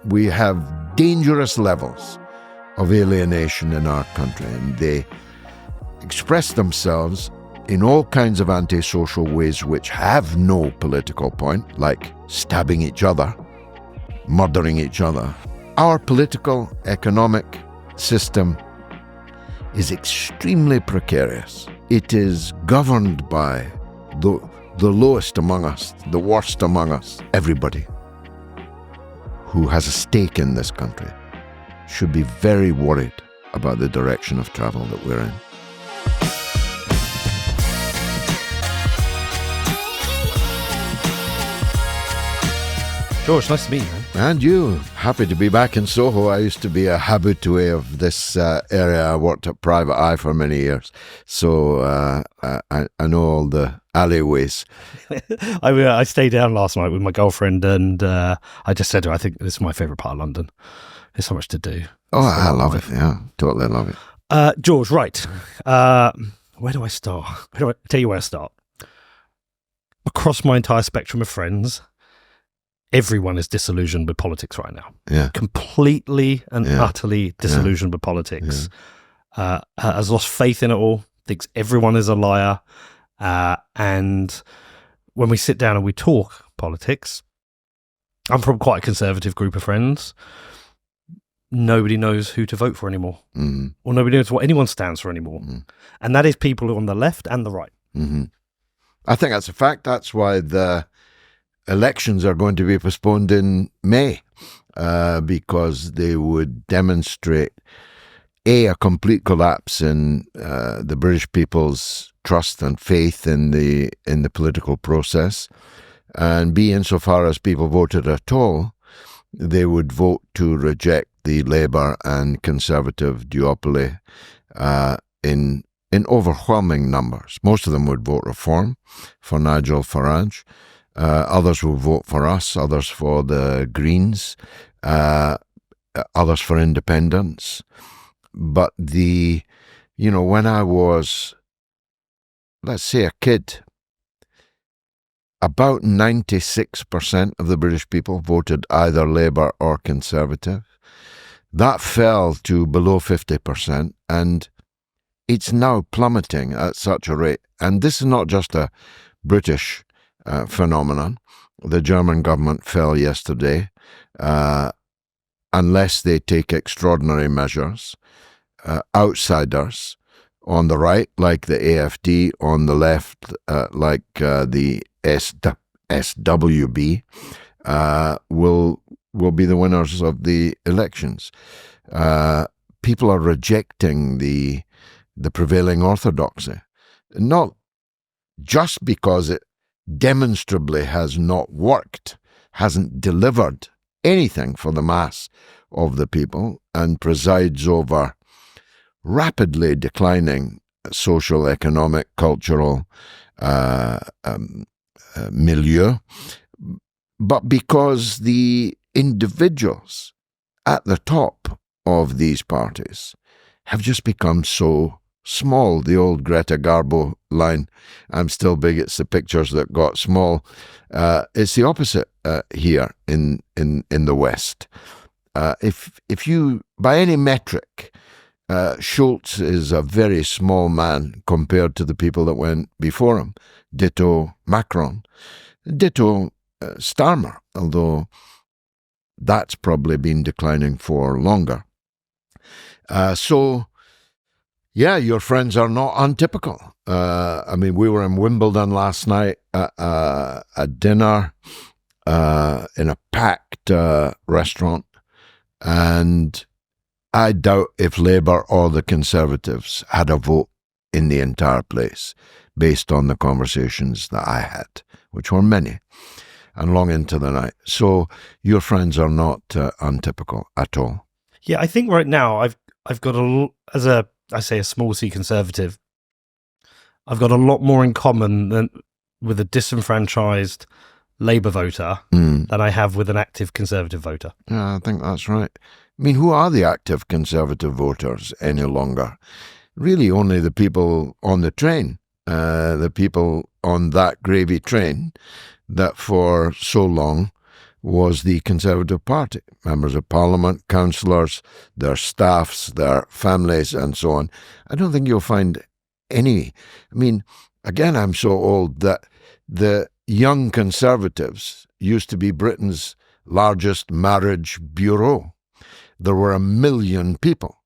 we have dangerous levels of alienation in our country, and they express themselves in all kinds of antisocial ways which have no political point, like stabbing each other, murdering each other. Our political, economic system is extremely precarious. It is governed by the lowest among us, the worst among us. Everybody who has a stake in this country should be very worried about the direction of travel that we're in. George, nice to meet you, man. And you. Happy to be back in Soho. I used to be a habitué of this area. I worked at Private Eye for many years, so I know all the alleyways. I stayed down last night with my girlfriend, and I just said to her, I think this is my favourite part of London. There's so much to do. Oh, I love it. Yeah, totally love it. George, right. Where do I start? Tell you where I start. Across my entire spectrum of friends, everyone is disillusioned with politics right now. Yeah. Completely and utterly disillusioned with politics. Yeah. Has lost faith in it all, thinks everyone is a liar. And when we sit down and we talk politics, I'm from quite a conservative group of friends. Nobody knows who to vote for anymore. Mm-hmm. Or nobody knows what anyone stands for anymore. Mm-hmm. And that is people on the left and the right. Mm-hmm. I think that's a fact. That's why the elections are going to be postponed in May, because they would demonstrate a complete collapse in the British people's trust and faith in the political process, and B, insofar as people voted at all, they would vote to reject the Labour and Conservative duopoly in overwhelming numbers. Most of them would vote Reform for Nigel Farage. Others will vote for us, others for the Greens, others for independence. But when I was, let's say, a kid, about 96% of the British people voted either Labour or Conservative. That fell to below 50%, and it's now plummeting at such a rate. And this is not just a British phenomenon. The German government fell yesterday, unless they take extraordinary measures. Outsiders on the right, like the AfD, on the left, like the SWB, will be the winners of the elections. People are rejecting the prevailing orthodoxy, not just because it demonstrably has not worked, hasn't delivered anything for the mass of the people, and presides over rapidly declining social, economic, cultural milieu, but because the individuals at the top of these parties have just become so small. The old Greta Garbo line, I'm still big, it's the pictures that got small. It's the opposite here in the West. If you, by any metric, Schultz is a very small man compared to the people that went before him. Ditto Macron. Ditto Starmer, although that's probably been declining for longer. Yeah, your friends are not untypical. We were in Wimbledon last night at a dinner in a packed restaurant, and I doubt if Labour or the Conservatives had a vote in the entire place, based on the conversations that I had, which were many, and long into the night. So your friends are not untypical at all. Yeah, I think right now I've got as a small C conservative, I've got a lot more in common than with a disenfranchised Labour voter than I have with an active Conservative voter. Yeah, I think that's right. I mean, who are the active Conservative voters any longer? Really only the people on the train, the people on that gravy train that for so long was the Conservative Party. Members of Parliament, councillors, their staffs, their families, and so on. I don't think you'll find any. I mean, again, I'm so old that the Young Conservatives used to be Britain's largest marriage bureau. There were 1 million people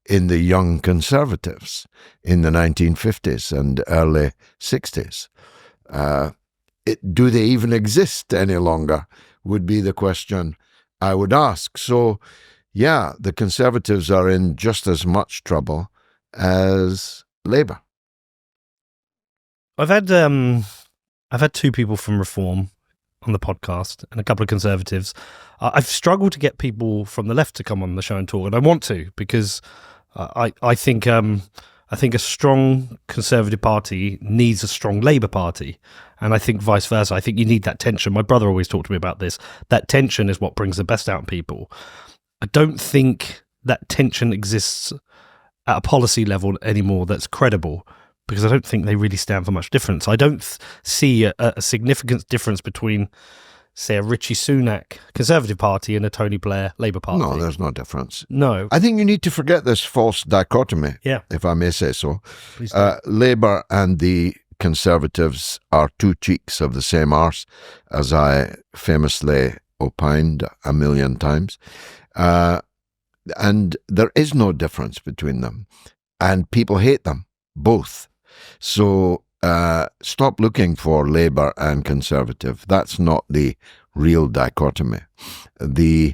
in the Young Conservatives in the 1950s and early 60s. Do they even exist any longer, would be the question I would ask. So, yeah, the Conservatives are in just as much trouble as Labour. I've had two people from Reform on the podcast and a couple of Conservatives. I've struggled to get people from the left to come on the show and talk, and I want to, because I think a strong Conservative Party needs a strong Labour Party, and I think vice versa. I think you need that tension. My brother always talked to me about this. That tension is what brings the best out in people. I don't think that tension exists at a policy level anymore that's credible, because I don't think they really stand for much difference. I don't see a significant difference between, say, a Rishi Sunak Conservative Party and a Tony Blair Labour Party. No, there's no difference. No. I think you need to forget this false dichotomy, if I may say so. Please do. Labour and the Conservatives are two cheeks of the same arse, as I famously opined 1 million times. And there is no difference between them. And people hate them, both. So stop looking for Labour and Conservative. That's not the real dichotomy. The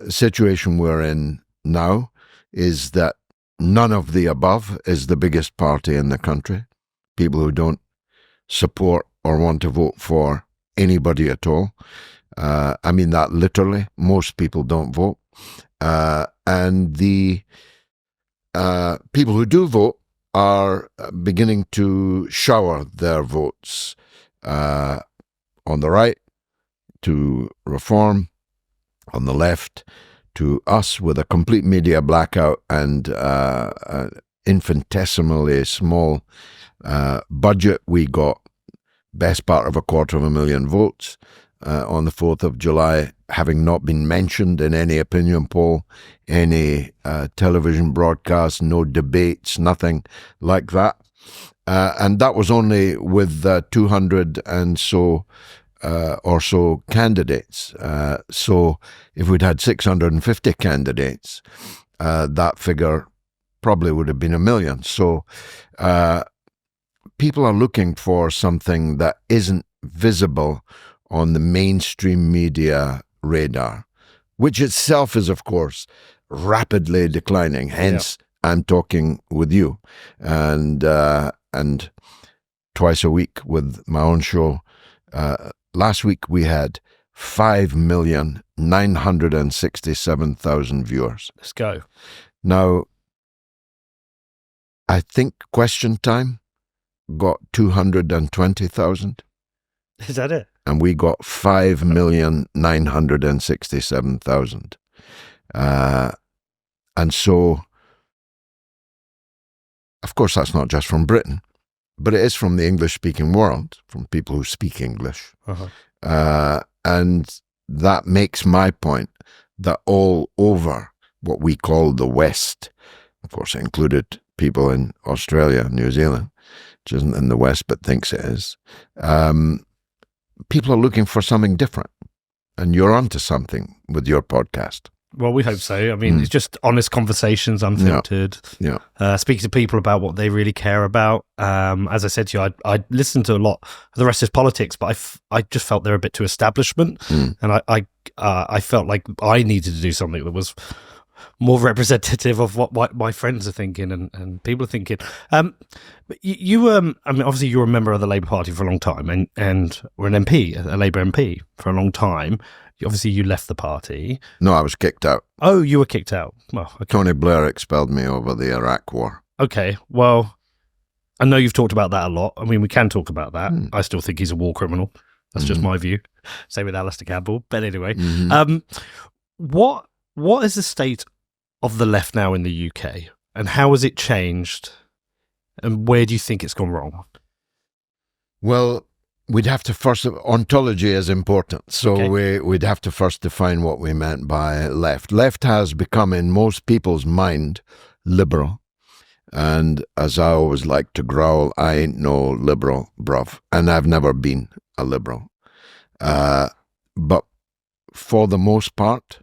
situation we're in now is that none of the above is the biggest party in the country. People who don't support or want to vote for anybody at all. I mean that literally. Most people don't vote. And the people who do vote are beginning to shower their votes on the right to Reform, on the left to us, with a complete media blackout and infinitesimally small budget. We got best part of 250,000 votes on the 4th of July, having not been mentioned in any opinion poll, any television broadcast, no debates, nothing like that. And that was only with 200 and so or so candidates. So if we'd had 650 candidates, that figure probably would have been 1 million. So people are looking for something that isn't visible on the mainstream media radar, which itself is, of course, rapidly declining. Hence, I'm talking with you, and twice a week with my own show. Last week we had 5,967,000 viewers. Let's go. Now, I think Question Time got 220,000. Is that it? And we got 5,967,000. And so, of course, that's not just from Britain, but it is from the English-speaking world, from people who speak English. And that makes my point that all over what we call the West, of course, it included people in Australia, New Zealand, which isn't in the West but thinks it is, people are looking for something different, and you're onto something with your podcast. Well, we hope so. I mean, it's just honest conversations, unfiltered. Speak to people about what they really care about. As I said to you, I listened to a lot of the rest is politics, but I just felt they're a bit too establishment, and I felt like I needed to do something that was more representative of what my friends are thinking and people are thinking. But you I mean, obviously you were a member of the Labour Party for a long time and were an MP, a Labour MP for a long time. Obviously you left the party. No, I was kicked out. Oh, you were kicked out. Well, okay. Tony Blair expelled me over the Iraq War. Okay, well, I know you've talked about that a lot. I mean, we can talk about that. I still think he's a war criminal. That's just my view. Same with Alistair Campbell. But anyway, what is the state of the left now in the UK, and how has it changed, and where do you think it's gone wrong? Well, we'd have to first, ontology is important. So Okay. we'd have to first define what we meant by left. Left has become, in most people's mind, liberal. And as I always like to growl, I ain't no liberal, bruv. And I've never been a liberal. But for the most part,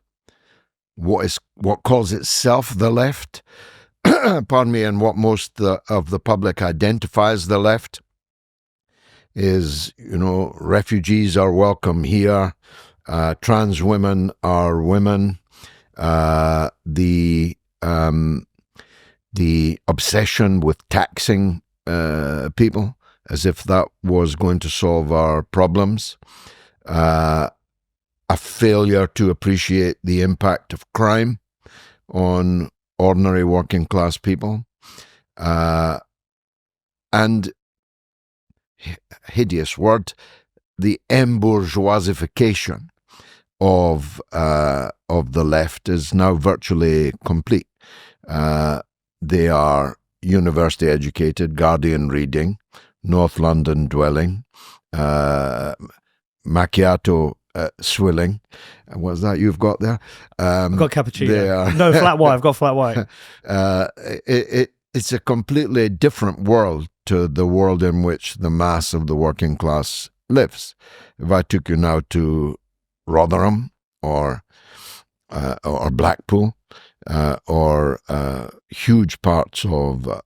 what calls itself the left, pardon me, and what most of the public identifies the left is, refugees are welcome here, trans women are women, the obsession with taxing people as if that was going to solve our problems, a failure to appreciate the impact of crime on ordinary working class people, and hideous word, the embourgeoisification of the left is now virtually complete. They are university educated, Guardian reading, North London dwelling, macchiato swilling. What's that you've got there? I've got cappuccino. No, flat white. I've got flat white. It's a completely different world to the world in which the mass of the working class lives. If I took you now to Rotherham or Blackpool, or huge parts of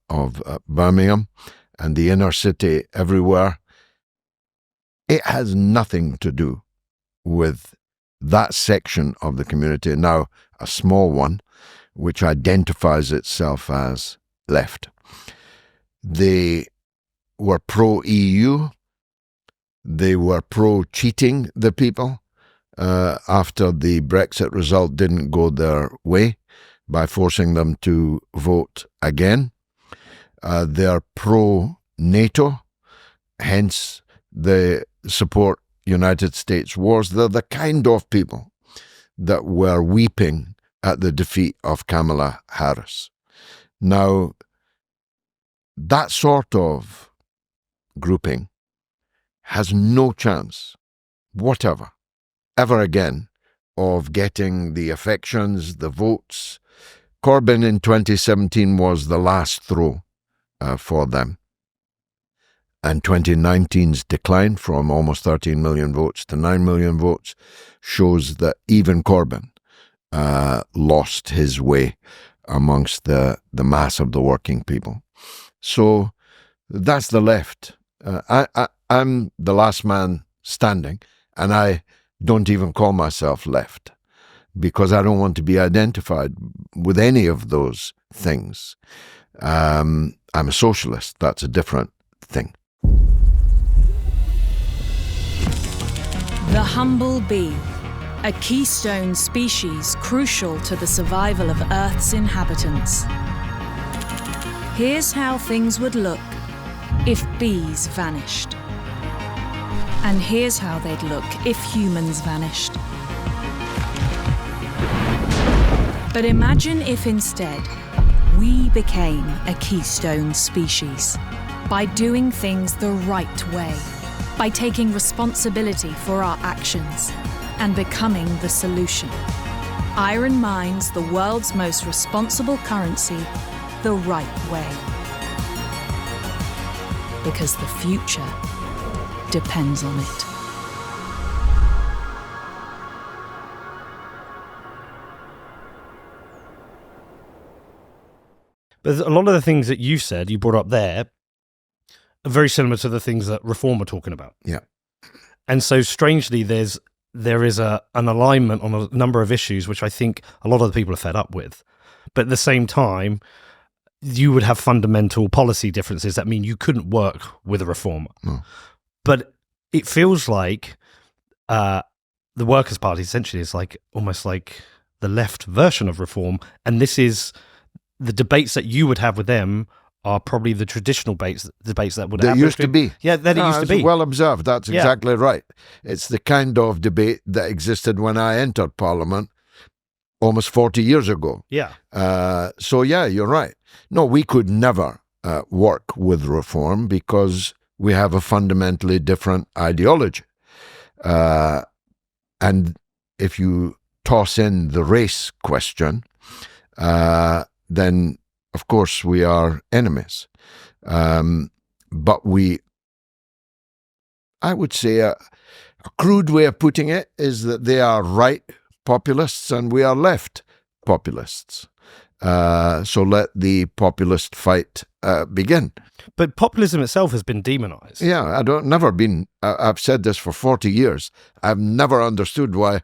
Birmingham and the inner city everywhere, it has nothing to do with that section of the community, now a small one, which identifies itself as left. They were pro-EU. They were pro-cheating the people after the Brexit result didn't go their way, by forcing them to vote again. They're pro-NATO, hence they support United States wars. They're the kind of people that were weeping at the defeat of Kamala Harris. Now, that sort of grouping has no chance whatever, ever again, of getting the affections, the votes. Corbyn in 2017 was the last throw for them. And 2019's decline from almost 13 million votes to 9 million votes shows that even Corbyn lost his way amongst the mass of the working people. So that's the left. I'm the last man standing, and I don't even call myself left, because I don't want to be identified with any of those things. I'm a socialist. That's a different thing. The humble bee, a keystone species crucial to the survival of Earth's inhabitants. Here's how things would look if bees vanished. And here's how they'd look if humans vanished. But imagine if instead we became a keystone species by doing things the right way, by taking responsibility for our actions and becoming the solution. Iron mines the world's most responsible currency the right way. Because the future depends on it. But a lot of the things that you said, you brought up there, are very similar to the things that Reform are talking about. Yeah. And so strangely, there is an alignment on a number of issues, which I think a lot of the people are fed up with. But at the same time, you would have fundamental policy differences that mean you couldn't work with a reformer. No. But it feels like the Workers' Party essentially is like almost like the left version of Reform, and this is the debates that you would have with them are probably the traditional debates that would happen. They used to be. Yeah, that it used to be. Well observed. That's exactly right. It's the kind of debate that existed when I entered Parliament almost 40 years ago. Yeah. So, yeah, you're right. No, we could never work with Reform because we have a fundamentally different ideology. And if you toss in the race question, then of course we are enemies. But I would say a crude way of putting it is that they are right populists and we are left populists. So let the populist fight begin. But populism itself has been demonized. Yeah, I've said this for 40 years. I've never understood why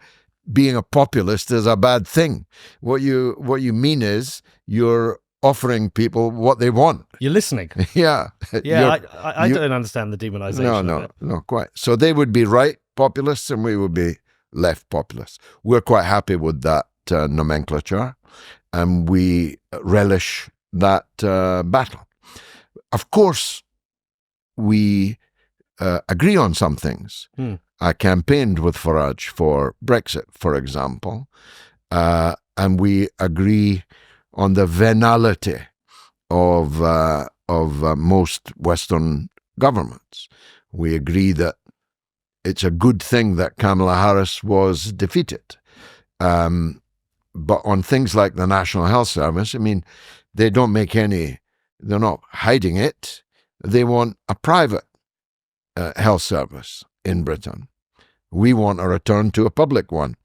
being a populist is a bad thing. What you mean is you're offering people what they want. You're listening. Yeah. Yeah, I don't understand the demonization. No, quite. So they would be right populists and we would be left populists. We're quite happy with that nomenclature, and we relish that battle. Of course, we agree on some things. I campaigned with Farage for Brexit, for example, and we agree on the venality of most Western governments. We agree that it's a good thing that Kamala Harris was defeated. But on things like the National Health Service, I mean, they're not hiding it. They want a private health service in Britain. We want a return to a public one.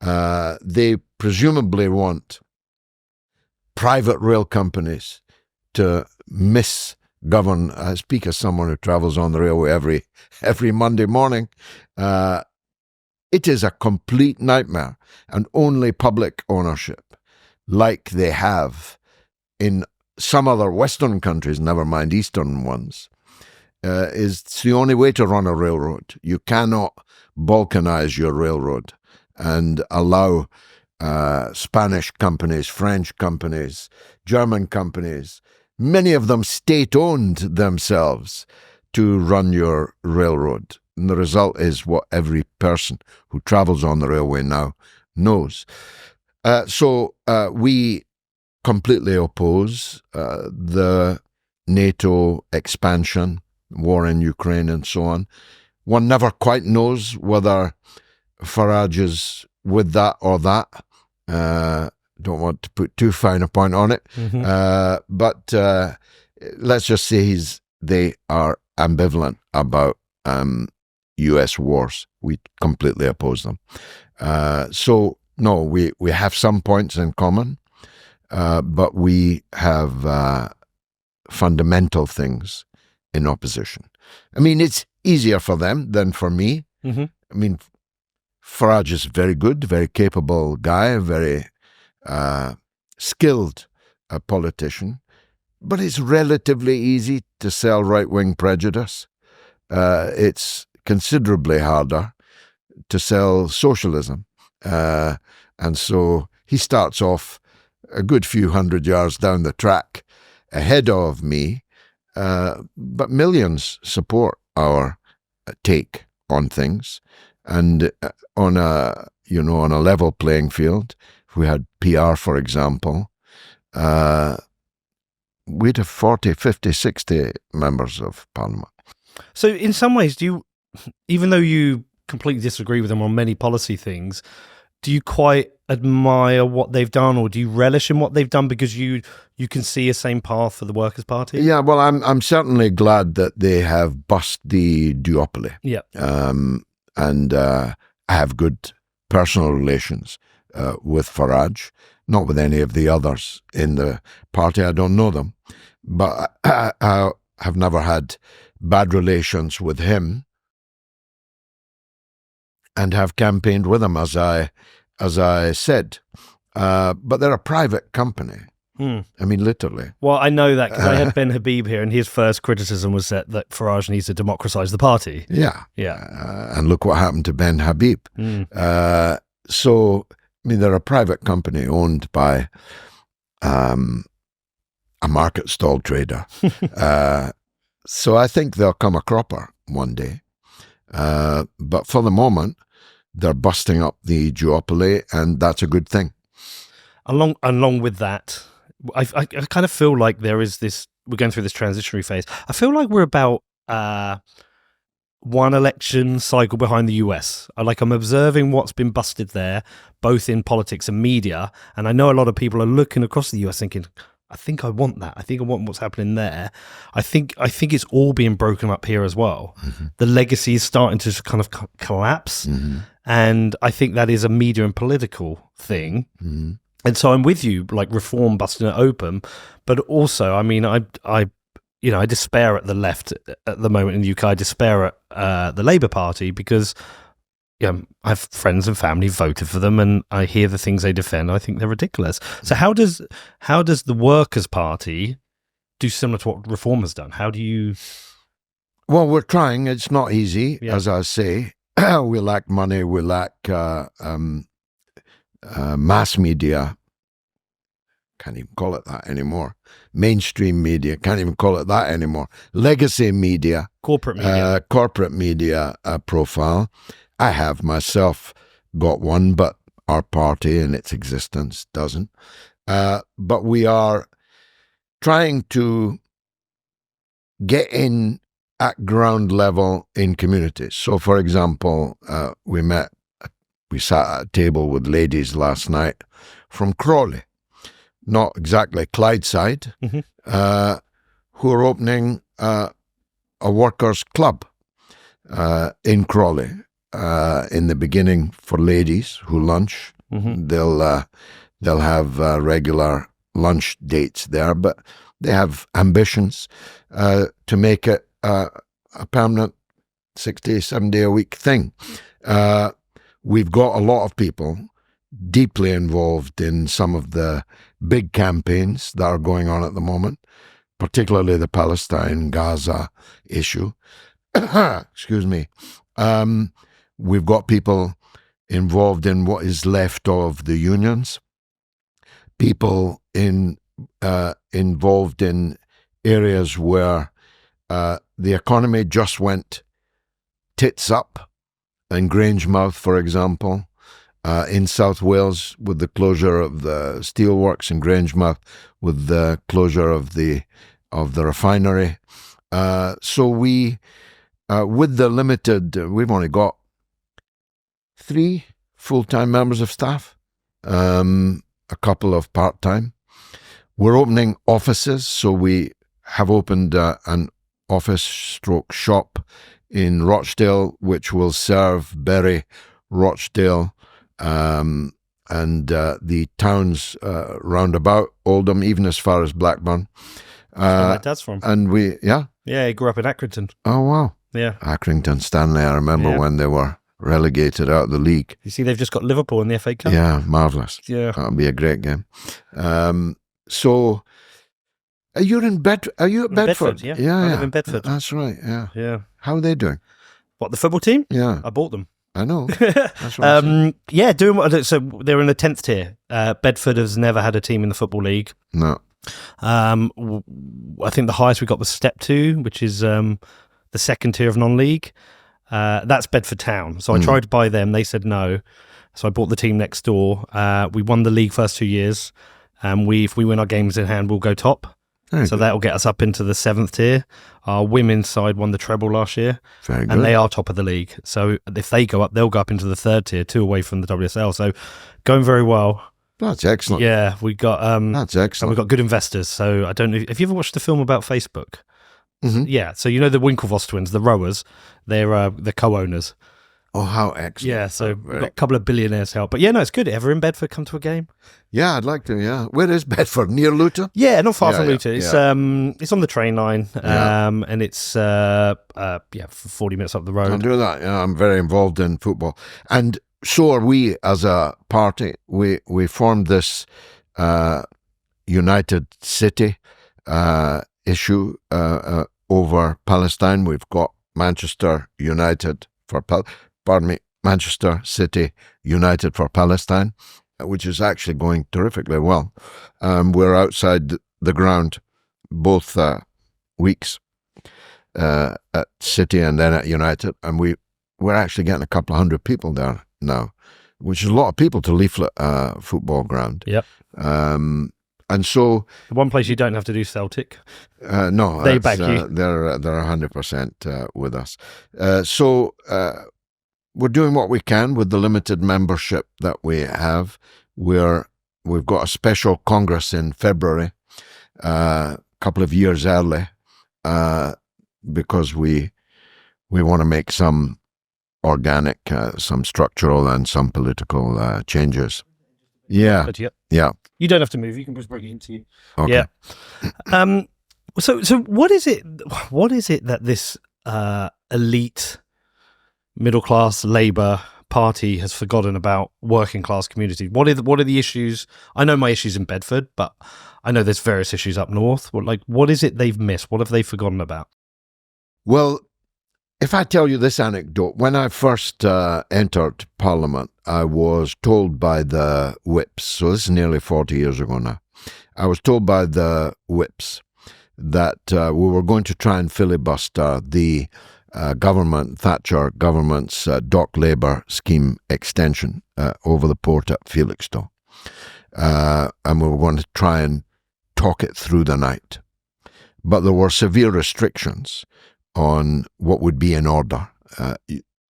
They presumably want private rail companies to misgovern. I speak as someone who travels on the railway every Monday morning. It is a complete nightmare, and only public ownership, like they have in some other Western countries, never mind Eastern ones, is the only way to run a railroad. You cannot balkanize your railroad and allow Spanish companies, French companies, German companies, many of them state-owned themselves, to run your railroad. And the result is what every person who travels on the railway now knows. So we completely oppose the NATO expansion, war in Ukraine and so on. One never quite knows whether Farage is with that or that. Don't want to put too fine a point on it. But let's just say they are ambivalent about U.S. wars. We completely oppose them. So, no, we have some points in common, but we have fundamental things in opposition. I mean, it's easier for them than for me. I mean, Farage is very good, very capable guy, very skilled politician, but it's relatively easy to sell right-wing prejudice. It's considerably harder to sell socialism. And so he starts off a good few hundred yards down the track ahead of me, but millions support our take on things. And on a level playing field, if we had PR, for example, we'd have 40, 50, 60 members of Parliament. So in some ways, even though you completely disagree with them on many policy things, do you quite admire what they've done, or do you relish in what they've done because you can see a same path for the Workers' Party? Yeah, well, I'm certainly glad that they have bust the duopoly. Yeah. And I have good personal relations with Farage, not with any of the others in the party. I don't know them, but I have never had bad relations with him, and have campaigned with him, as I said. But they're a private company. I mean, literally. Well, I know that because I had Ben Habib here, and his first criticism was that Farage needs to democratise the party. Yeah. Yeah. And look what happened to Ben Habib. So, I mean, they're a private company owned by a market stall trader. So I think they'll come a cropper one day. But for the moment, they're busting up the duopoly, and that's a good thing. Along with that, I kind of feel like there is this, we're going through this transitionary phase. I feel like we're about one election cycle behind the US. I'm observing what's been busted there, both in politics and media. And I know a lot of people are looking across the US thinking, I think I want that. I think I want what's happening there. I think it's all being broken up here as well. Mm-hmm. The legacy is starting to kind of collapse. Mm-hmm. And I think that is a media and political thing. Mm-hmm. And so I'm with you, like reform busting it open. But also, I mean, I despair at the left at the moment in the UK. I despair at the Labour Party because I have friends and family voted for them, and I hear the things they defend. I think they're ridiculous. So how does the Workers' Party do similar to what Reform has done? How do you? Well, we're trying. It's not easy, as I say. We lack money. We lack mass media. Can't even call it that anymore. Mainstream media, can't even call it that anymore. Legacy media. Corporate media profile. I have myself got one, but our party in its existence doesn't. But we are trying to get in at ground level in communities. So, for example, we sat at a table with ladies last night from Crawley. Not exactly Clydeside, mm-hmm. Who are opening a workers' club in Crawley in the beginning for ladies who lunch. Mm-hmm. They'll have regular lunch dates there, but they have ambitions to make it a permanent 6-day, 7-day-a-week thing. We've got a lot of people deeply involved in some of the big campaigns that are going on at the moment, particularly the Palestine, Gaza issue. Excuse me. We've got people involved in what is left of the unions, people involved in areas where the economy just went tits up, in Grangemouth, for example. In South Wales, with the closure of the steelworks, in Grangemouth, with the closure of the refinery. So we, with the limited, we've only got 3 full-time members of staff, a couple of part-time. We're opening offices, so we have opened an office/shop in Rochdale, which will serve Bury, Rochdale, and the towns round about Oldham, even as far as Blackburn. That's where my dad's from. And he grew up in Accrington. Oh, wow. Yeah. Accrington Stanley, I remember when they were relegated out of the league. You see, they've just got Liverpool in the FA Cup. Yeah, marvellous. Yeah. That'll be a great game. So, are you at Bedford? Yeah. I live in Bedford. That's right, yeah. Yeah. How are they doing? What, the football team? Yeah. I bought them. I know. That's right. Doing what? So they're in the 10th tier. Bedford has never had a team in the Football League. No. I think the highest we got was Step 2, which is the 2nd tier of non-league. That's Bedford Town. So I tried to buy them. They said no. So I bought the team next door. We won the league first 2 years. If we win our games in hand, we'll go top. So that'll get us up into the 7th tier. Our women's side won the treble last year. Very good. And they are top of the league. So if they go up, they'll go up into the 3rd tier, 2 away from the WSL. So going very well. That's excellent. Yeah, we got that's excellent. And we've got good investors. So I don't know. Have you ever watched the film about Facebook? Mm-hmm. Yeah. So you know the Winklevoss twins, the rowers, they're the co-owners. Oh, how excellent. Yeah, so we've got a couple of billionaires help. But yeah, no, it's good. Ever in Bedford come to a game? Yeah, I'd like to, yeah. Where is Bedford? Near Luton? Yeah, not far from Luton. It's on the train line, and it's 40 minutes up the road. I'll do that. Yeah, I'm very involved in football. And so are we as a party. We formed this United City issue over Palestine. We've got Manchester United for Manchester City United for Palestine, which is actually going terrifically well. We're outside the ground both weeks at City and then at United, and we're actually getting a couple of hundred people there now, which is a lot of people to leaflet a football ground. Yep. And And so the one place you don't have to do Celtic. No, they back you. They're 100% with us. So we're doing what we can with the limited membership that we have. We've got a special Congress in February, a couple of years early, because we want to make some organic, some structural and some political changes. Yeah. Yeah. You don't have to move. You can just bring it into you. Okay. Yeah. So what is it that this elite middle class Labour Party has forgotten about working class communities? What are the issues? I know my issues in Bedford, but I know there's various issues up north. What is it they've missed? What have they forgotten about? Well, if I tell you this anecdote, when I first entered Parliament, I was told by the whips, so this is nearly 40 years ago now, I was told by the whips that we were going to try and filibuster the Thatcher government's dock labour scheme extension over the port at Felixstowe. And we were going to try and talk it through the night. But there were severe restrictions on what would be in order.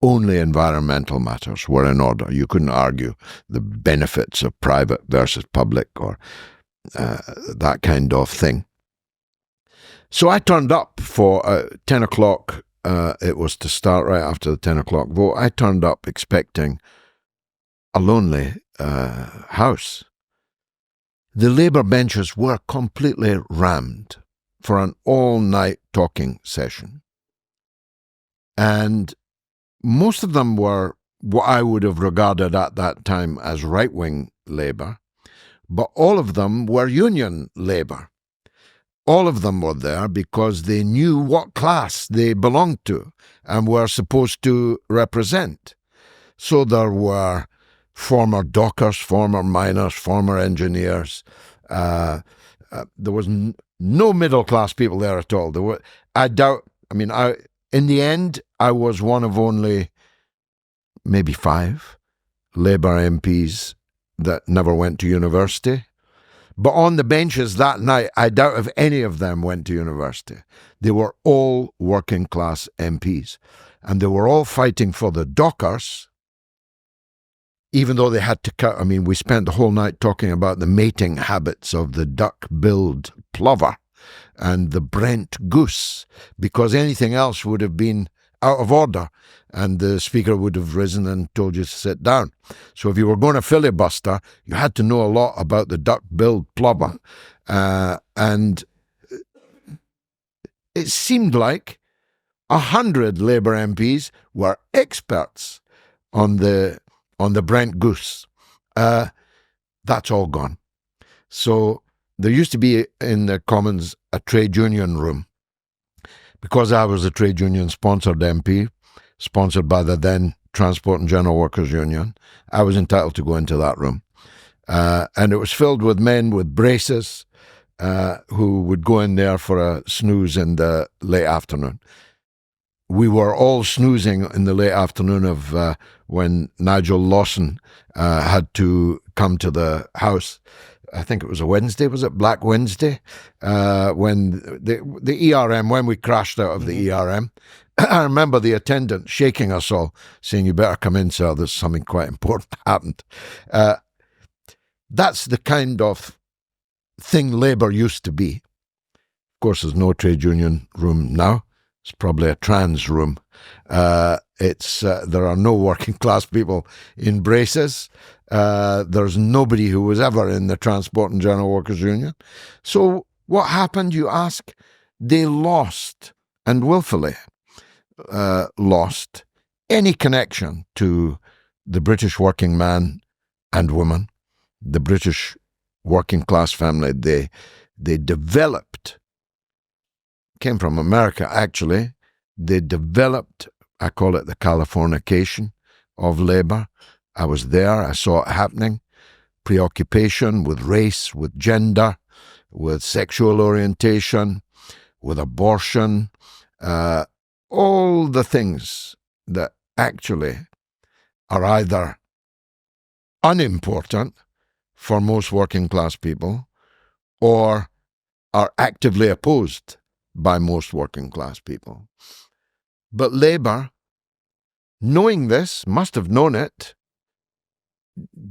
Only environmental matters were in order. You couldn't argue the benefits of private versus public or that kind of thing. So I turned up for 10 o'clock. It was to start right after the 10 o'clock vote. I turned up expecting a lonely house. The Labour benches were completely rammed for an all-night talking session. And most of them were what I would have regarded at that time as right-wing Labour, but all of them were union Labour. All of them were there because they knew what class they belonged to and were supposed to represent. So there were former dockers, former miners, former engineers. There was no middle-class people there at all. In the end, I was one of only maybe 5 Labour MPs that never went to university. But on the benches that night, I doubt if any of them went to university. They were all working class MPs. And they were all fighting for the dockers, even though they had to cut. We spent the whole night talking about the mating habits of the duck-billed plover and the Brent goose, because anything else would have been out of order, and the Speaker would have risen and told you to sit down. So if you were going to filibuster, you had to know a lot about the duck-billed plover. And it seemed like 100 Labour MPs were experts on the Brent goose. That's all gone. So there used to be in the Commons a trade union room. Because I was a trade union-sponsored MP, sponsored by the then Transport and General Workers Union, I was entitled to go into that room. And it was filled with men with braces who would go in there for a snooze in the late afternoon. We were all snoozing in the late afternoon of when Nigel Lawson had to come to the House. I think it was a Wednesday, was it Black Wednesday? When the ERM, when we crashed out of the ERM, I remember the attendant shaking us all, saying, "You better come in, sir, there's something quite important happened." That's the kind of thing Labour used to be. Of course, there's no trade union room now. It's probably a trans room. There are no working class people in braces. There's nobody who was ever in the Transport and General Workers Union. So what happened, you ask? They lost, and willfully lost, any connection to the British working man and woman, the British working class family. They developed, came from America actually, they developed, I call it the Californication of Labour. I was there, I saw it happening. Preoccupation with race, with gender, with sexual orientation, with abortion, all the things that actually are either unimportant for most working class people or are actively opposed by most working class people. But Labour, knowing this, must have known it,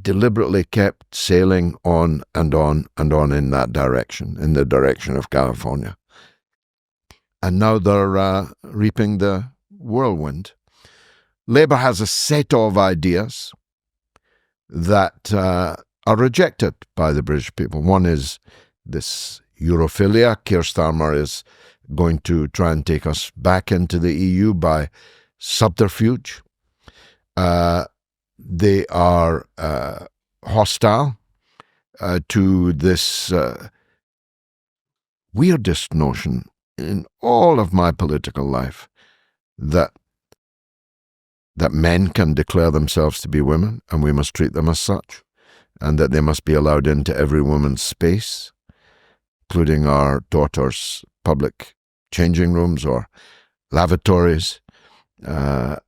deliberately kept sailing on and on and on in that direction, in the direction of California. And now they're reaping the whirlwind. Labour has a set of ideas that are rejected by the British people. One is this Europhilia. Keir Starmer is going to try and take us back into the EU by subterfuge. They are hostile to this weirdest notion in all of my political life, that men can declare themselves to be women and we must treat them as such, and that they must be allowed into every woman's space, including our daughters' public changing rooms or lavatories, and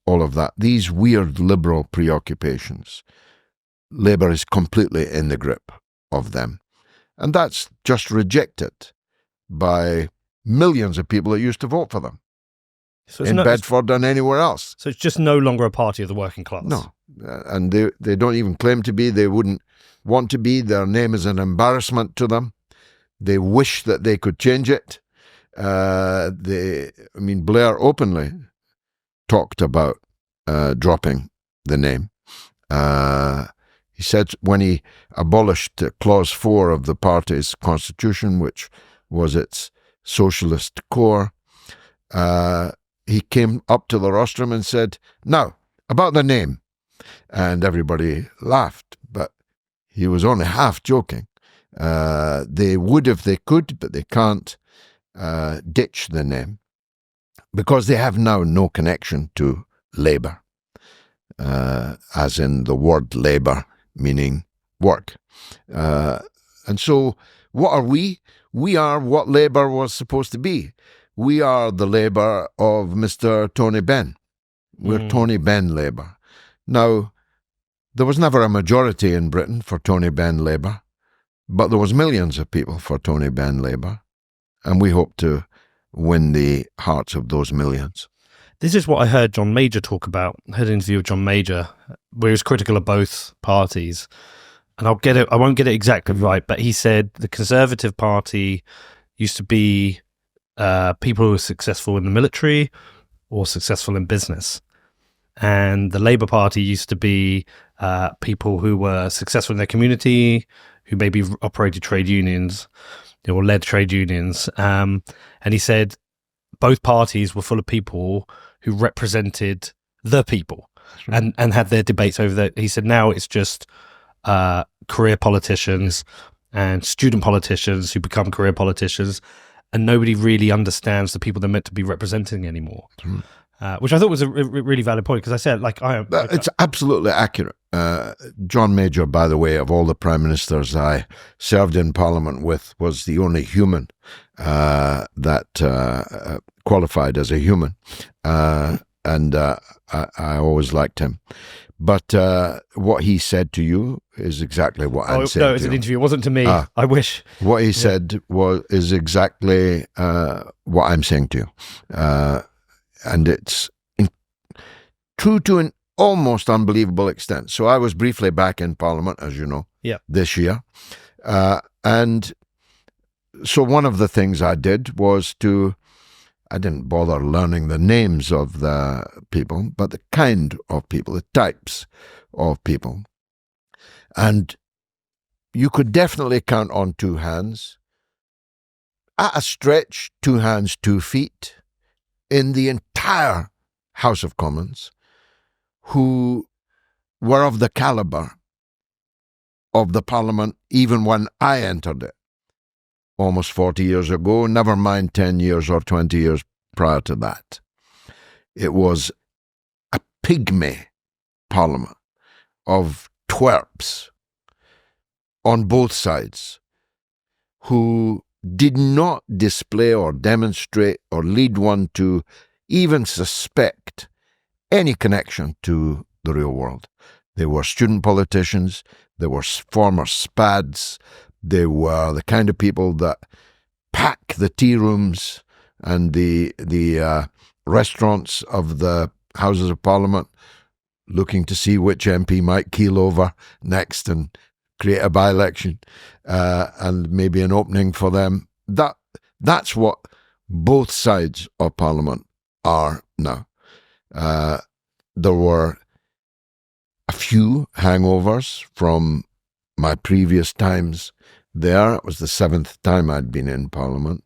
all of that. These weird liberal preoccupations, Labour is completely in the grip of them. And that's just rejected by millions of people that used to vote for them in Bedford and anywhere else. So it's just no longer a party of the working class? No. And they don't even claim to be. They wouldn't want to be. Their name is an embarrassment to them. They wish that they could change it. Blair openly talked about dropping the name. He said when he abolished Clause 4 of the party's constitution, which was its socialist core, he came up to the rostrum and said, "Now, about the name." And everybody laughed, but he was only half joking. They would if they could, but they can't ditch the name because they have now no connection to Labour, as in the word labour meaning work. And so what are we? We are what Labour was supposed to be. We are the Labour of Mr. Tony Benn. We're Tony Benn Labour. Now, there was never a majority in Britain for Tony Benn Labour, but there was millions of people for Tony Benn Labour, and we hope to win the hearts of those millions. This is what I heard John Major talk about. I had an interview with John Major where he was critical of both parties. And I won't get it exactly right, but he said the Conservative Party used to be people who were successful in the military or successful in business. And the Labour Party used to be people who were successful in their community, who maybe operated trade unions or led trade unions. And he said both parties were full of people who represented the people and had their debates over that. He said now it's just career politicians and student politicians who become career politicians, and nobody really understands the people they're meant to be representing anymore. Which I thought was a really valid point, because I said, it's absolutely accurate. John Major, by the way, of all the prime ministers I served in Parliament with, was the only human that qualified as a human, and I always liked him. But what he said to you is exactly what I'm saying to you. No, it was an interview. It wasn't to me. I wish. What he said is exactly what I'm saying to you. And it's true to an almost unbelievable extent. So I was briefly back in Parliament, as you know, this year. And so one of the things I did was I didn't bother learning the names of the people, but the kind of people, the types of people. And you could definitely count on two hands, at a stretch, 2 hands, 2 feet, in the entire House of Commons, who were of the calibre of the Parliament even when I entered it, almost 40 years ago, never mind 10 years or 20 years prior to that. It was a pygmy Parliament of twerps on both sides who did not display or demonstrate or lead one to even suspect any connection to the real world. They were student politicians, they were former SPADs, They were the kind of people that pack the tea rooms and the restaurants of the Houses of Parliament, looking to see which MP might keel over next and create a by-election and maybe an opening for them. That's what both sides of Parliament are now. There were a few hangovers from my previous times there. It was the 7th time I'd been in Parliament.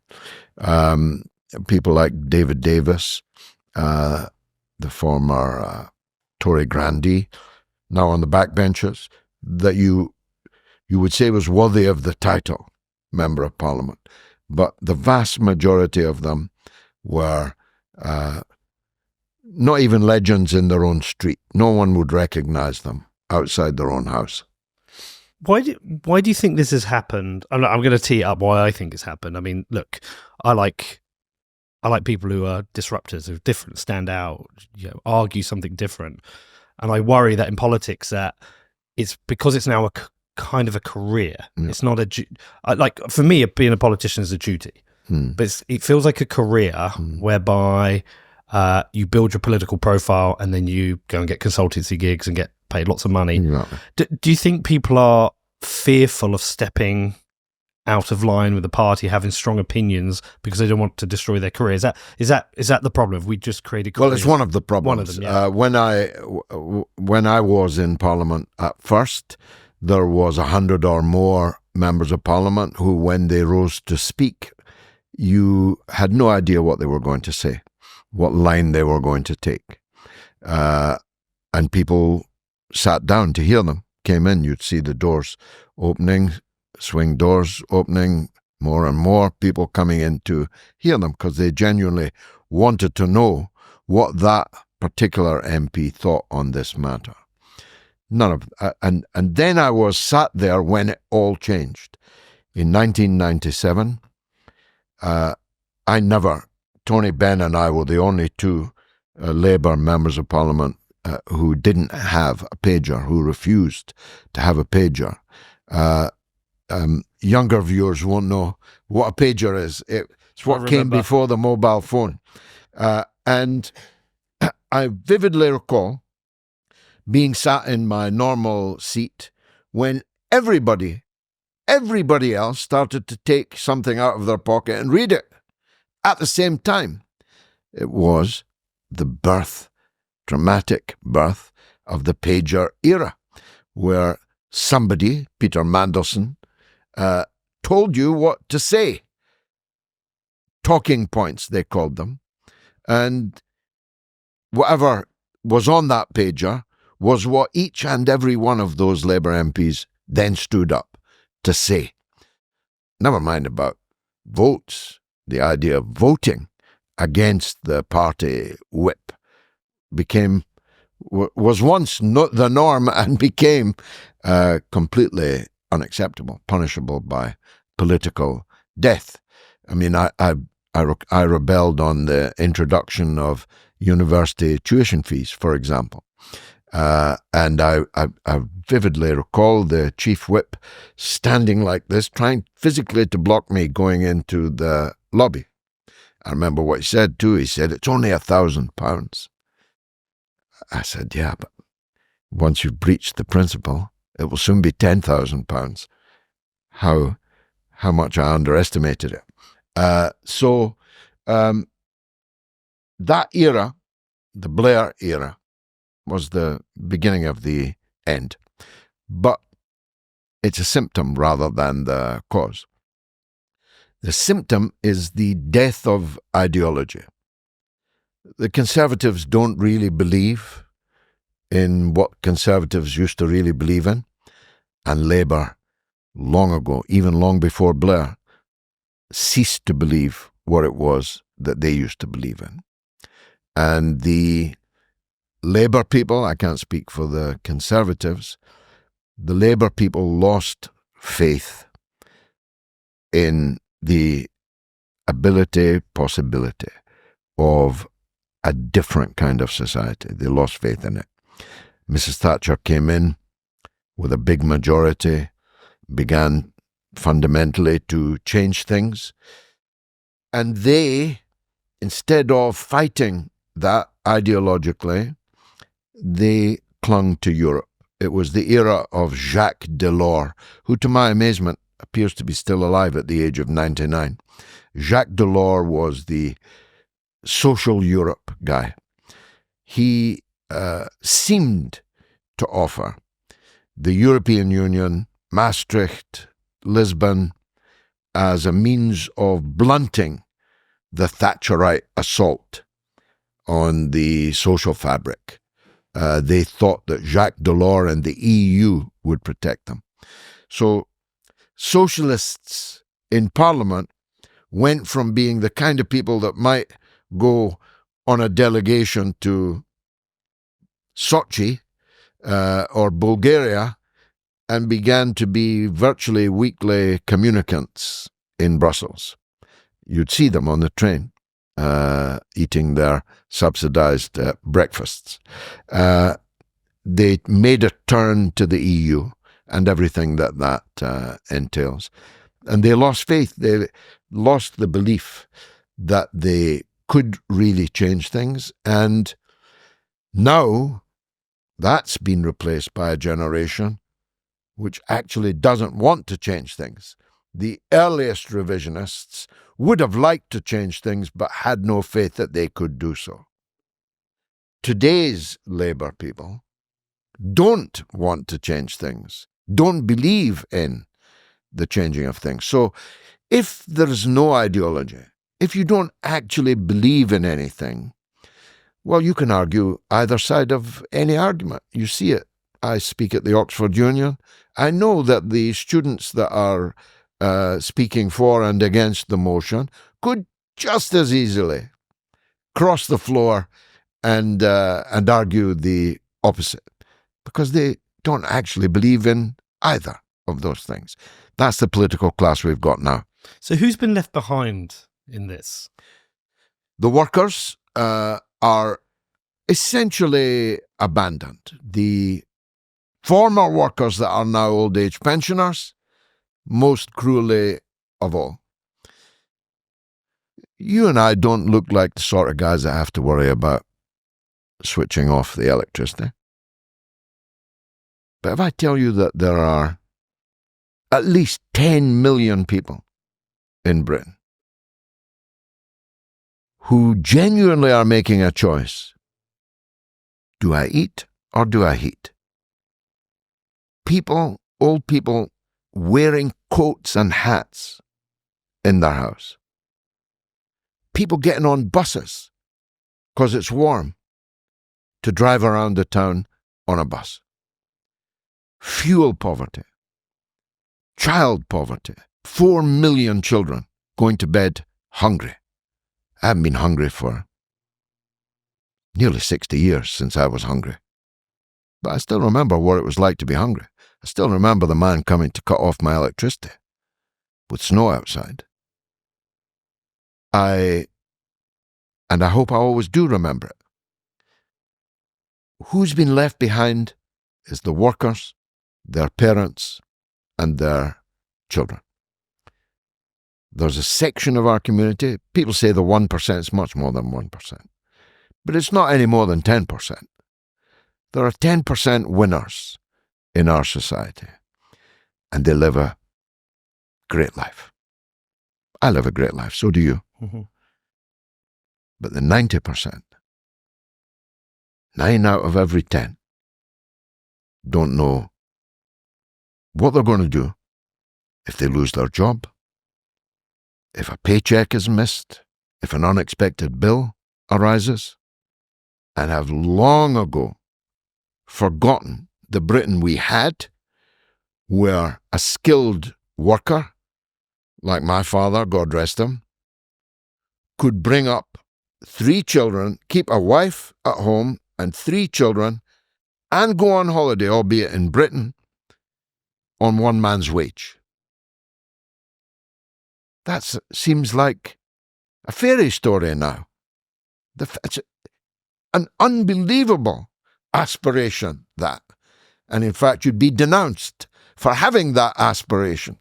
People like David Davis, the former Tory grandee, now on the backbenches, that you would say was worthy of the title Member of Parliament. But the vast majority of them were not even legends in their own street. No one would recognise them outside their own house. Why do you think this has happened? I'm going to tee up why I think it's happened. I mean, look, I like people who are disruptors, who are different, stand out, argue something different. And I worry that in politics that it's because it's now a kind of a career. Yeah. It's not for me, being a politician is a duty, but it feels like a career whereby you build your political profile and then you go and get consultancy gigs and get paid lots of money. Yeah. Do you think people are fearful of stepping out of line with the party, having strong opinions because they don't want to destroy their career? Is that the problem? Have we just created careers? Well, it's one of the problems. One of them, yeah. When I was in Parliament at first, there was 100 or more members of Parliament who, when they rose to speak, you had no idea what they were going to say, what line they were going to take. And people sat down to hear them, came in, you'd see the doors opening, swing doors opening, more and more people coming in to hear them because they genuinely wanted to know what that particular MP thought on this matter. And then I was sat there when it all changed. In 1997, Tony Benn and I were the only two Labour members of Parliament who didn't have a pager, who refused to have a pager. Younger viewers won't know what a pager is. It's what came before the mobile phone. And I vividly recall being sat in my normal seat when everybody else started to take something out of their pocket and read it at the same time. It was the dramatic birth of the pager era, where somebody, Peter Mandelson, told you what to say. Talking points, they called them. And whatever was on that pager was what each and every one of those Labour MPs then stood up to say. Never mind about votes. The idea of voting against the party whip was once the norm and became completely unacceptable, punishable by political death. I mean, I rebelled on the introduction of university tuition fees, for example. And I vividly recall the chief whip standing like this, trying physically to block me going into the lobby. I remember what he said too. He said, "It's only £1,000. I said, "Yeah, but once you've breached the principle, it will soon be £10,000. How much I underestimated it. So that era, the Blair era, was the beginning of the end. But it's a symptom rather than the cause. The symptom is the death of ideology. The Conservatives don't really believe in what Conservatives used to really believe in, and Labour, long ago, even long before Blair, ceased to believe what it was that they used to believe in. And the Labour people, I can't speak for the Conservatives, the Labour people lost faith in the possibility of a different kind of society. They lost faith in it. Mrs. Thatcher came in with a big majority, began fundamentally to change things. And they, instead of fighting that ideologically, they clung to Europe. It was the era of Jacques Delors, who, to my amazement, appears to be still alive at the age of 99. Jacques Delors was the social Europe guy. He seemed to offer the European Union, Maastricht, Lisbon, as a means of blunting the Thatcherite assault on the social fabric. They thought that Jacques Delors and the EU would protect them. So socialists in Parliament went from being the kind of people that might go on a delegation to Sochi or Bulgaria and began to be virtually weekly communicants in Brussels. You'd see them on the train eating their subsidized breakfasts. They made a turn to the EU and everything that entails. And they lost faith. They lost the belief that they could really change things. And now that's been replaced by a generation which actually doesn't want to change things. The earliest revisionists would have liked to change things but had no faith that they could do so. Today's Labour people don't want to change things, don't believe in the changing of things. So if there's no ideology, if you don't actually believe in anything, well, you can argue either side of any argument. You see it. I speak at the Oxford Union. I know that the students that are speaking for and against the motion could just as easily cross the floor and argue the opposite, because they don't actually believe in either of those things. That's the political class we've got now. So who's been left behind in this? The workers are essentially abandoned. The former workers that are now old age pensioners, most cruelly of all. You and I don't look like the sort of guys that have to worry about switching off the electricity. But if I tell you that there are at least 10 million people in Britain who genuinely are making a choice, do I eat or do I heat? People, old people, wearing coats and hats in their house. People getting on buses because it's warm to drive around the town on a bus. Fuel poverty. Child poverty. 4 million children going to bed hungry. I haven't been hungry for nearly 60 years since I was hungry. But I still remember what it was like to be hungry. I still remember the man coming to cut off my electricity with snow outside. And I hope I always do remember it. Who's been left behind is the workers, their parents, and their children. There's a section of our community, people say the 1% is much more than 1%, but it's not any more than 10%. There are 10% winners in our society, and they live a great life. I live a great life, so do you. Mm-hmm. But the 90%, 9 out of every 10, don't know what they're going to do if they lose their job, if a paycheck is missed, if an unexpected bill arises, and have long ago forgotten the Britain we had, where a skilled worker, like my father, God rest him, could bring up 3 children, keep a wife at home and 3 children, and go on holiday, albeit in Britain, on one man's wage. That seems like a fairy story now. It's an unbelievable aspiration, that. And in fact, you'd be denounced for having that aspiration.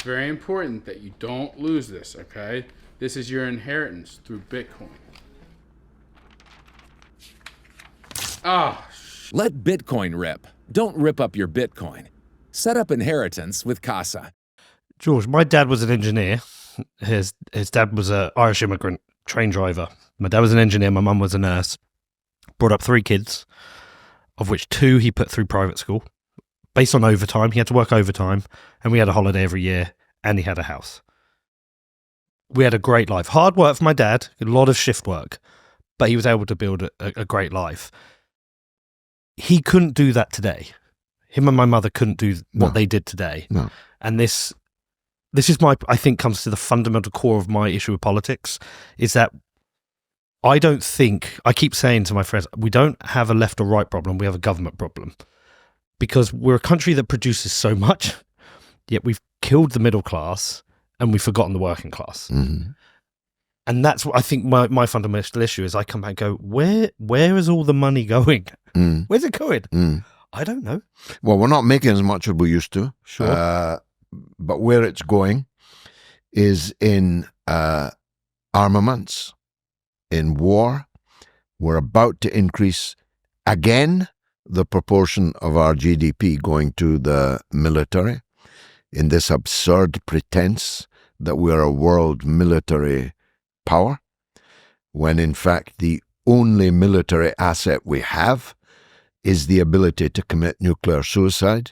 very important that you don't lose this, okay? This is your inheritance through Bitcoin. Let Bitcoin rip. Don't rip up your Bitcoin. Set up inheritance with Casa. George, my dad was an engineer. His dad was an Irish immigrant train driver. My dad was an engineer. My mum was a nurse. Brought up 3 kids, of which 2 he put through private school. Based on overtime, he had to work overtime, and we had a holiday every year, and he had a house. We had a great life. Hard work for my dad, a lot of shift work, but he was able to build a great life. He couldn't do that today. Him and my mother couldn't do what they did today. No. And this is I think comes to the fundamental core of my issue with politics, is that I keep saying to my friends, we don't have a left or right problem, we have a government problem. Because we're a country that produces so much, yet we've killed the middle class and we've forgotten the working class. Mm-hmm. And that's what I think my fundamental issue is. I come back and go, where is all the money going? Mm. Where's it going? Mm. I don't know. Well, we're not making as much as we used to. Sure. But where it's going is in armaments, in war. We're about to increase again the proportion of our GDP going to the military in this absurd pretense that we're a world military power, when in fact the only military asset we have is the ability to commit nuclear suicide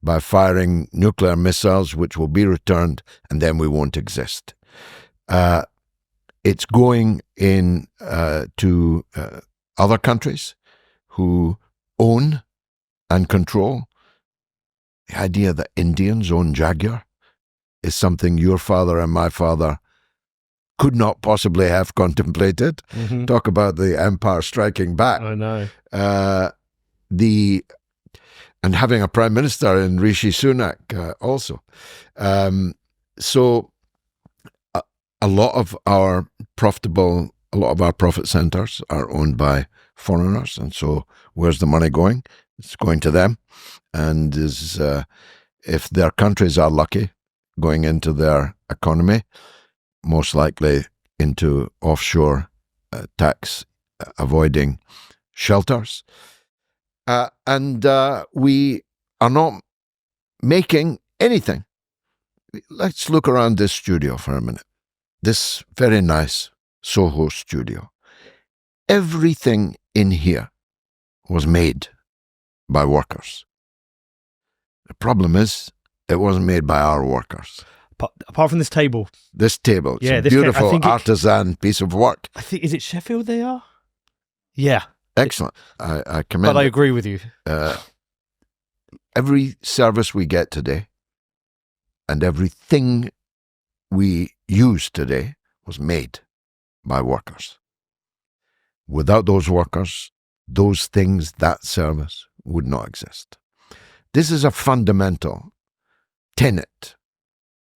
by firing nuclear missiles which will be returned and then we won't exist. It's going in to other countries who own and control. The idea that Indians own Jaguar is something your father and my father could not possibly have contemplated. Mm-hmm. Talk about the empire striking back. I know. And having a prime minister in Rishi Sunak also. So a lot of our profit centers are owned by foreigners, and so where's the money going? It's going to them, and is if their countries are lucky, going into their economy, most likely into offshore tax avoiding shelters. And we are not making anything. Let's look around this studio for a minute. This very nice Soho studio. Everything in here was made by workers. The problem is, it wasn't made by our workers. Apart from this table. This table, it's Yeah, a this beautiful artisan piece of work. I think, is it Sheffield they are? Yeah. Excellent. I commend But I it. agree with you. Every service we get today and everything we use today was made by workers. Without those workers, those things, that service would not exist. This is a fundamental tenet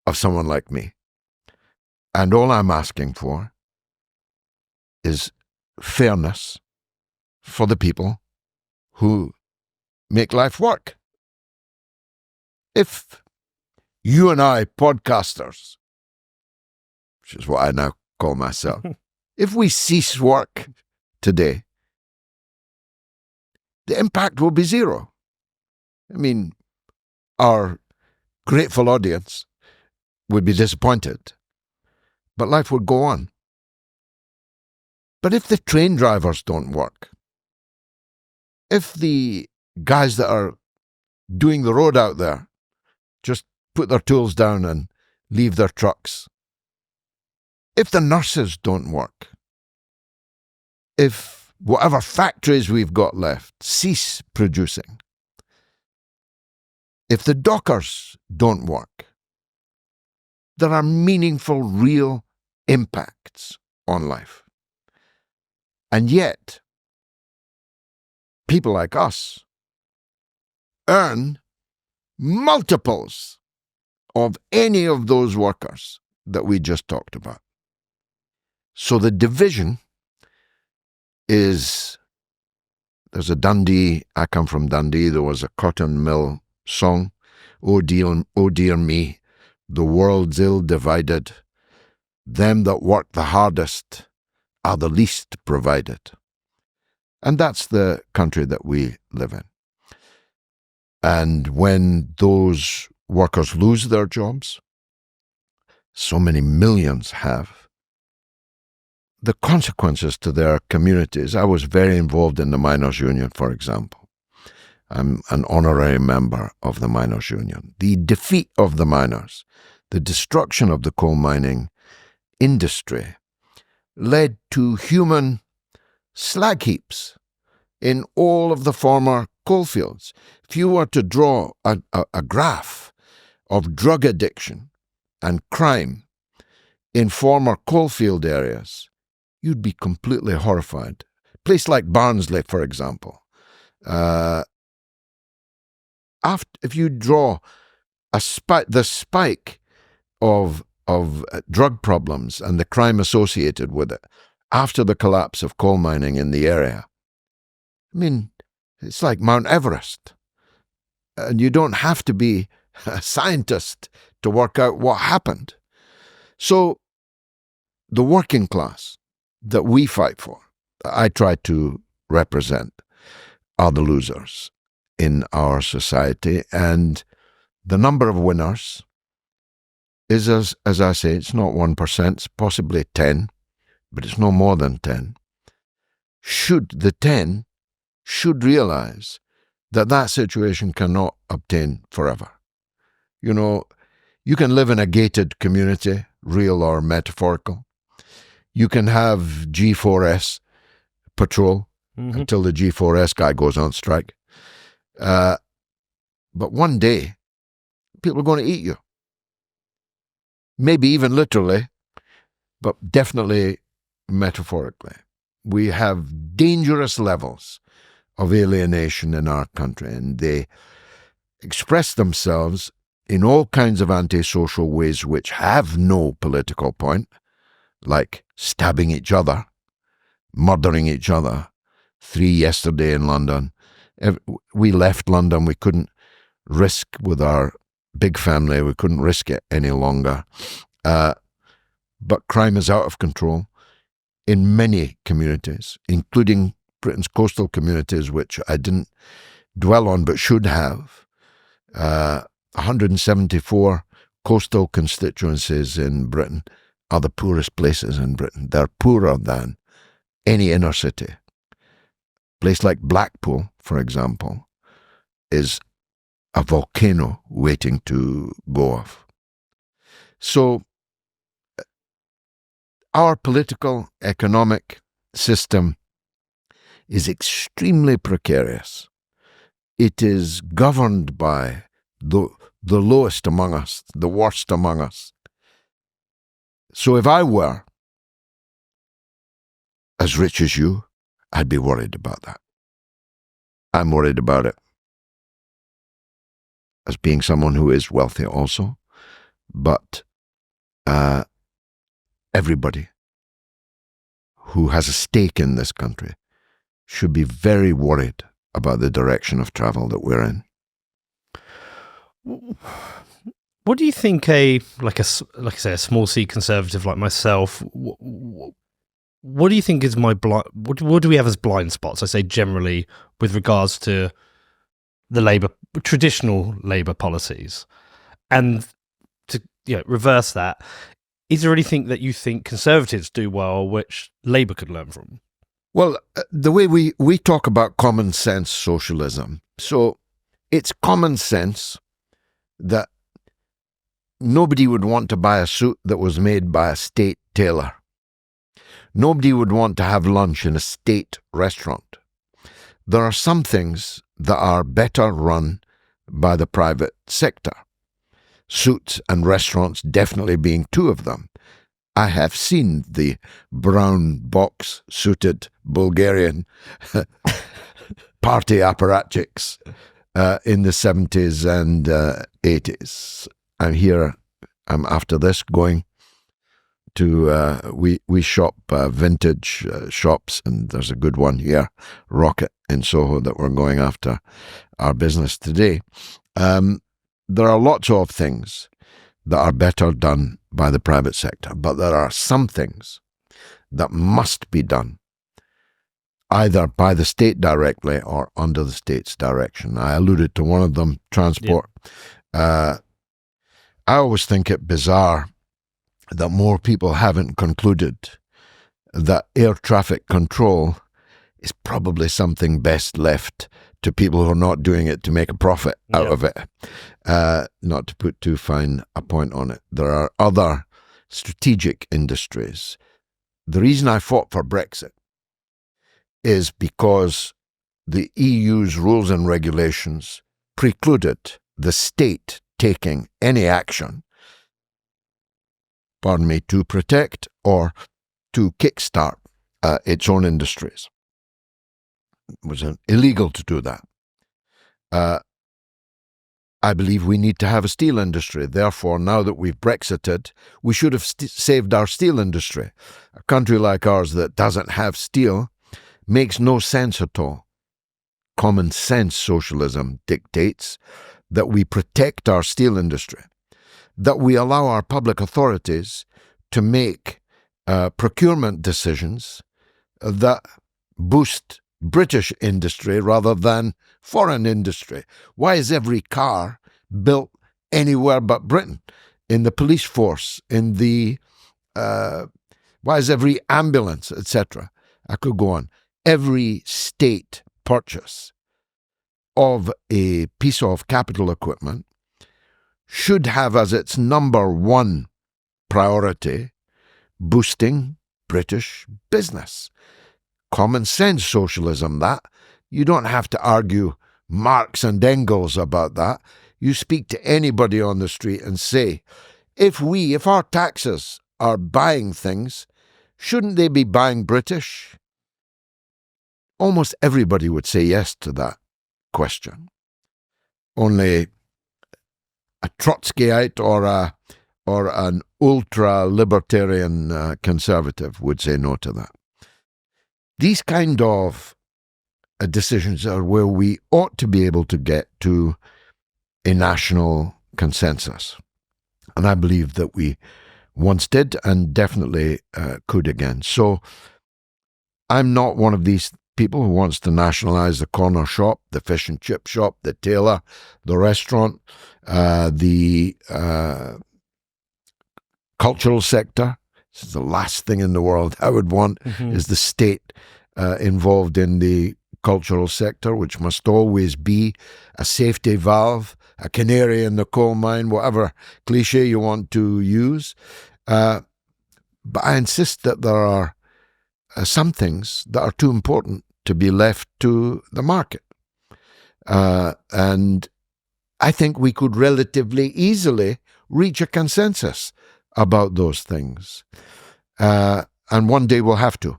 of someone like me. And all I'm asking for is fairness for the people who make life work. If you and I, podcasters, which is what I now call myself, if we cease work today, the impact will be zero. I mean, our grateful audience would be disappointed, but life would go on. But if the train drivers don't work, if the guys that are doing the road out there just put their tools down and leave their trucks, if the nurses don't work, if whatever factories we've got left cease producing, if the dockers don't work, there are meaningful, real impacts on life. And yet, people like us earn multiples of any of those workers that we just talked about. So the division is, there's a Dundee, I come from Dundee, there was a cotton mill song, oh dear me, the world's ill divided. Them that work the hardest are the least provided. And that's the country that we live in. And when those workers lose their jobs, so many millions have, the consequences to their communities. I was very involved in the miners' union, for example. I'm an honorary member of the miners' union. The defeat of the miners, the destruction of the coal mining industry, led to human slag heaps in all of the former coalfields. If you were to draw a graph of drug addiction and crime in former coalfield areas, you'd be completely horrified. A place like Barnsley, for example. If you draw the spike of drug problems and the crime associated with it after the collapse of coal mining in the area, I mean, it's like Mount Everest. And you don't have to be a scientist to work out what happened. So the working class that we fight for, that I try to represent, are the losers in our society. And the number of winners is, as I say, it's not 1%, it's possibly 10, but it's no more than 10. The 10 should realize that that situation cannot obtain forever. You know, you can live in a gated community, real or metaphorical. You can have G4S patrol until the G4S guy goes on strike. But one day, people are going to eat you. Maybe even literally, but definitely metaphorically. We have dangerous levels of alienation in our country, and they express themselves in all kinds of antisocial ways which have no political point, like stabbing each other, murdering each other. 3 yesterday in London. We left London. We couldn't risk, with our big family, we couldn't risk it any longer. But crime is out of control in many communities, including Britain's coastal communities, which I didn't dwell on but should have. 174 coastal constituencies in Britain are the poorest places in Britain. They're poorer than any inner city. A place like Blackpool, for example, is a volcano waiting to go off. So our political, economic system is extremely precarious. It is governed by the lowest among us, the worst among us. So if I were as rich as you, I'd be worried about that. I'm worried about it as being someone who is wealthy also. But everybody who has a stake in this country should be very worried about the direction of travel that we're in. What do you think like I say, a small C conservative like myself, what do you think is what do we have as blind spots, I say generally, with regards to the traditional Labour policies? And to reverse that, is there anything that you think Conservatives do well which Labour could learn from? Well, the way we talk about common sense socialism, so it's common sense that nobody would want to buy a suit that was made by a state tailor. Nobody would want to have lunch in a state restaurant. There are some things that are better run by the private sector. Suits and restaurants definitely being two of them. I have seen the brown box suited Bulgarian party apparatchiks in the 70s and 80s. I'm after this going to, we shop vintage shops, and there's a good one here, Rocket in Soho, that we're going after our business today. There are lots of things that are better done by the private sector, but there are some things that must be done either by the state directly or under the state's direction. I alluded to one of them, transport. Yeah. I always think it bizarre that more people haven't concluded that air traffic control is probably something best left to people who are not doing it to make a profit out of it. Not to put too fine a point on it. There are other strategic industries. The reason I fought for Brexit is because the EU's rules and regulations precluded the state taking any action, to protect or to kickstart its own industries. It was illegal to do that. I believe we need to have a steel industry. Therefore, now that we've Brexited, we should have saved our steel industry. A country like ours that doesn't have steel makes no sense at all. Common sense socialism dictates that we protect our steel industry, that we allow our public authorities to make procurement decisions that boost British industry rather than foreign industry. Why is every car built anywhere but Britain? In the police force, in the why is every ambulance, etc.? I could go on. Every state purchase of a piece of capital equipment should have as its number one priority boosting British business. Common sense socialism, that. You don't have to argue Marx and Engels about that. You speak to anybody on the street and say, if our taxes are buying things, shouldn't they be buying British? Almost everybody would say yes to that question. Only a Trotskyite or an ultra-libertarian conservative would say no to that. These kind of decisions are where we ought to be able to get to a national consensus. And I believe that we once did and definitely could again. So I'm not one of these people who wants to nationalize the corner shop, the fish and chip shop, the tailor, the restaurant, the cultural sector. This is the last thing in the world I would want is the state involved in the cultural sector, which must always be a safety valve, a canary in the coal mine, whatever cliche you want to use. But I insist that there are some things that are too important to be left to the market. And I think we could relatively easily reach a consensus about those things. And one day we'll have to.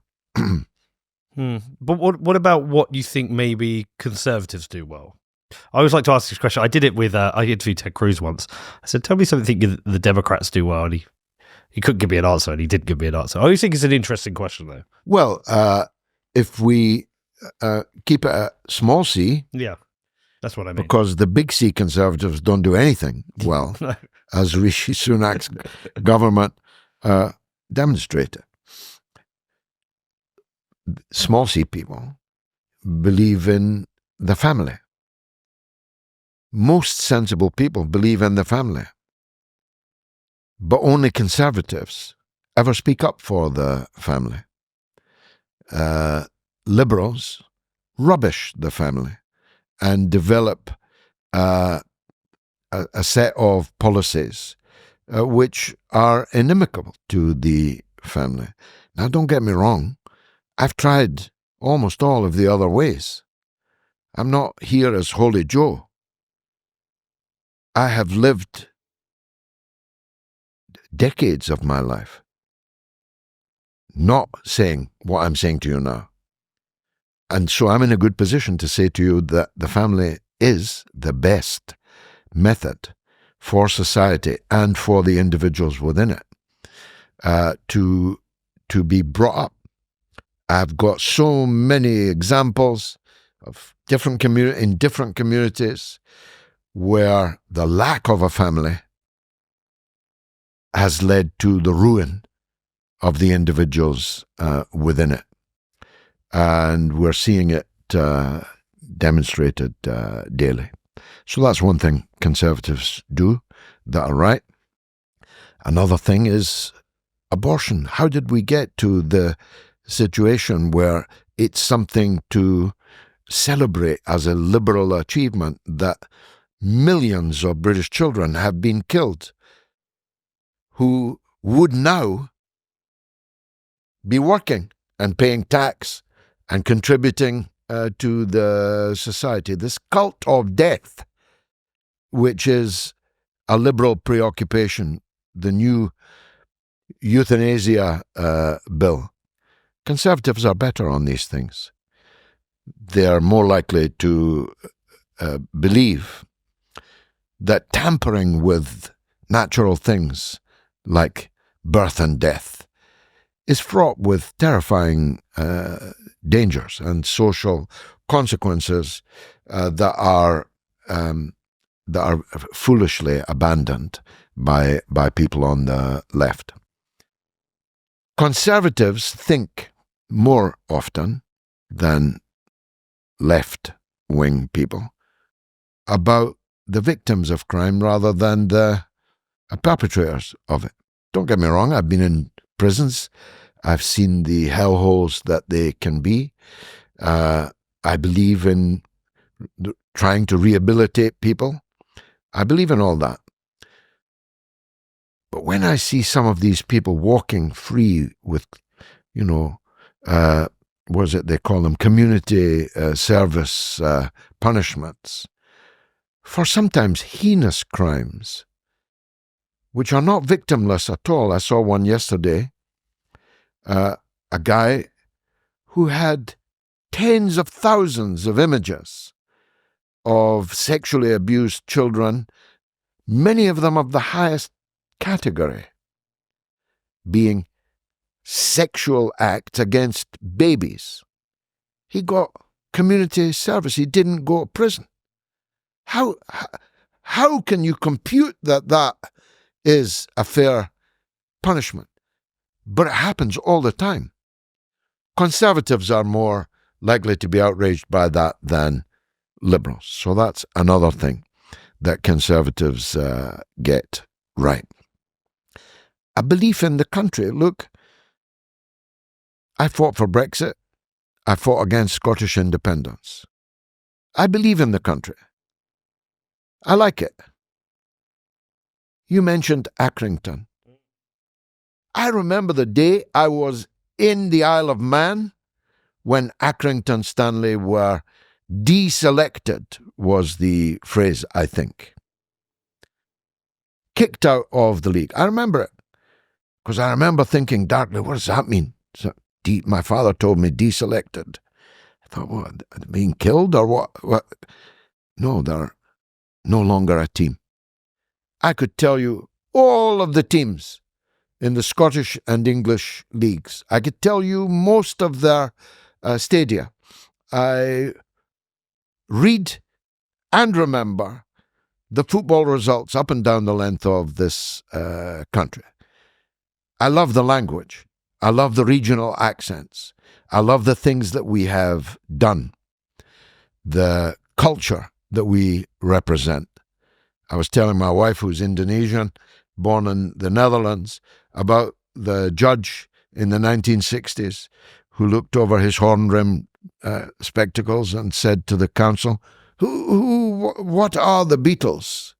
But what about what you think maybe conservatives do well? I always like to ask this question. I did it with, I interviewed Ted Cruz once. I said, tell me something the Democrats do well. And he couldn't give me an answer, and he did give me an answer. I always think it's an interesting question, though. Well, if we keep it at small c. Yeah, that's what I mean. Because the big C conservatives don't do anything well, no. As Rishi Sunak's government demonstrated. Small c people believe in the family. Most sensible people believe in the family. But only conservatives ever speak up for the family. Liberals rubbish the family and develop a set of policies which are inimical to the family. Now, don't get me wrong. I've tried almost all of the other ways. I'm not here as Holy Joe. I have lived decades of my life not saying what I'm saying to you now. And so I'm in a good position to say to you that the family is the best method for society and for the individuals within it to be brought up. I've got so many examples of different communities where the lack of a family has led to the ruin of the individuals within it. And we're seeing it demonstrated daily. So that's one thing conservatives do that are right. Another thing is abortion. How did we get to the situation where it's something to celebrate as a liberal achievement that millions of British children have been killed who would now be working and paying tax and contributing to the society? This cult of death, which is a liberal preoccupation, the new euthanasia bill. Conservatives are better on these things. They are more likely to believe that tampering with natural things like birth and death is fraught with terrifying dangers and social consequences that are foolishly abandoned by people on the left. Conservatives think more often than left-wing people about the victims of crime rather than the perpetrators of it. Don't get me wrong, I've been in prisons. I've seen the hellholes that they can be. I believe in trying to rehabilitate people. I believe in all that. But when I see some of these people walking free with, what is it they call them, community service punishments, for sometimes heinous crimes, which are not victimless at all. I saw one yesterday, a guy who had tens of thousands of images of sexually abused children, many of them of the highest category, being sexual acts against babies. He got community service. He didn't go to prison. How can you compute that is a fair punishment? But it happens all the time. Conservatives are more likely to be outraged by that than liberals. So that's another thing that conservatives get right. A belief in the country. Look, I fought for Brexit. I fought against Scottish independence. I believe in the country. I like it. You mentioned Accrington. I remember the day I was in the Isle of Man when Accrington Stanley were deselected, was the phrase, I think. Kicked out of the league. I remember it. Because I remember thinking darkly, what does that mean? So, my father told me deselected. I thought, what, being killed or what? No, they're no longer a team. I could tell you all of the teams in the Scottish and English leagues. I could tell you most of their stadia. I read and remember the football results up and down the length of this country. I love the language. I love the regional accents. I love the things that we have done, the culture that we represent. I was telling my wife, who's Indonesian, born in the Netherlands, about the judge in the 1960s who looked over his horn-rimmed spectacles and said to the council, what are the Beatles?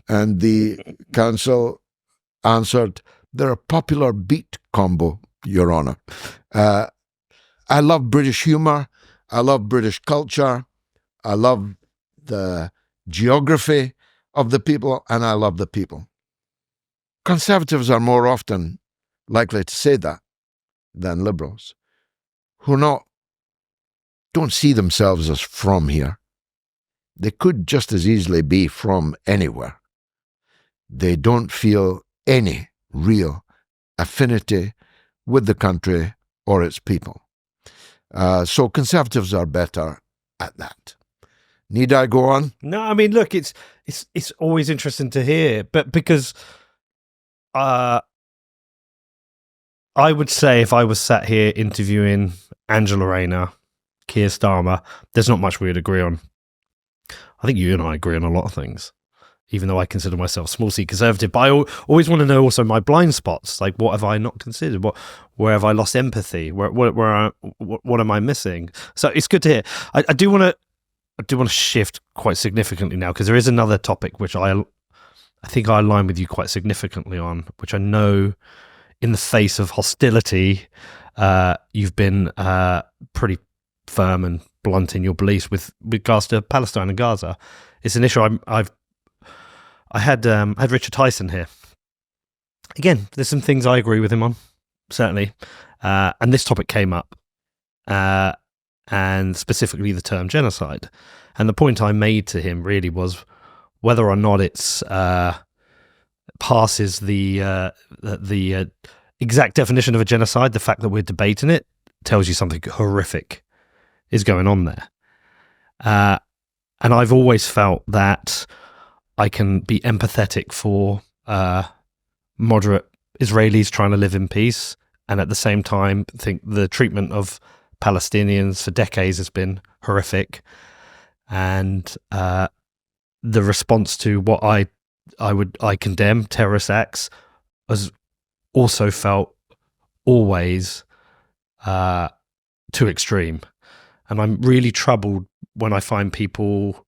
And the council answered, they're a popular beat combo, Your Honour. I love British humour. I love British culture. I love the geography of the people, and I love the people. Conservatives are more often likely to say that than liberals, who don't see themselves as from here. They could just as easily be from anywhere. They don't feel any real affinity with the country or its people. So conservatives are better at that. Need I go on? No, I mean, look, it's always interesting to hear, but because I would say if I was sat here interviewing Angela Rayner, Keir Starmer, there's not much we would agree on. I think you and I agree on a lot of things, even though I consider myself small C conservative. But I always want to know also my blind spots. Like, what have I not considered? Where have I lost empathy? What am I missing? So it's good to hear. I do want to shift quite significantly now, because there is another topic which I think I align with you quite significantly on, which I know in the face of hostility, you've been pretty firm and blunt in your beliefs with regards to Palestine and Gaza. It's an issue I had Richard Tyson here. Again, there's some things I agree with him on, certainly. And this topic came up, and specifically the term genocide. And the point I made to him really was whether or not it's passes the exact definition of a genocide. The fact that we're debating it tells you something horrific is going on there. And I've always felt that I can be empathetic for moderate Israelis trying to live in peace, and at the same time think the treatment of Palestinians for decades has been horrific. And the response to what I condemn, terrorist acts, has also felt always too extreme. And I'm really troubled when I find people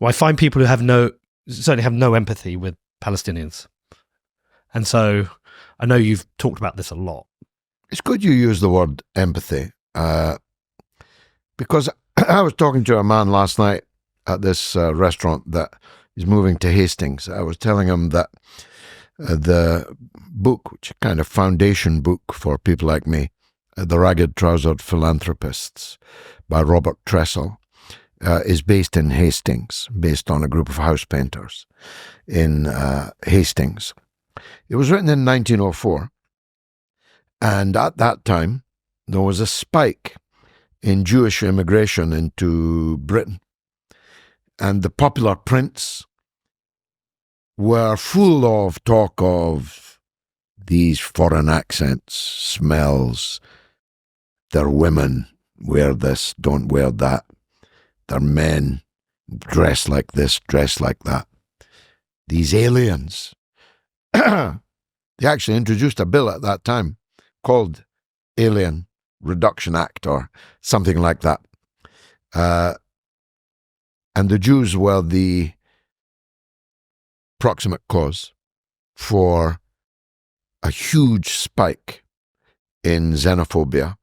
who certainly have no empathy with Palestinians. And so I know you've talked about this a lot. It's good you use the word empathy, because I was talking to a man last night at this restaurant that is moving to Hastings. I was telling him that the book, which is a kind of foundation book for people like me, The Ragged Trousered Philanthropists by Robert Tressel, is based in Hastings, based on a group of house painters in Hastings. It was written in 1904, and at that time there was a spike in Jewish immigration into Britain, and the popular prints were full of talk of these foreign accents, smells, their women wear this, don't wear that, their men dress like this, dress like that. These aliens. They actually introduced a bill at that time called Alien Reduction Act or something like that. And the Jews were the proximate cause for a huge spike in xenophobia.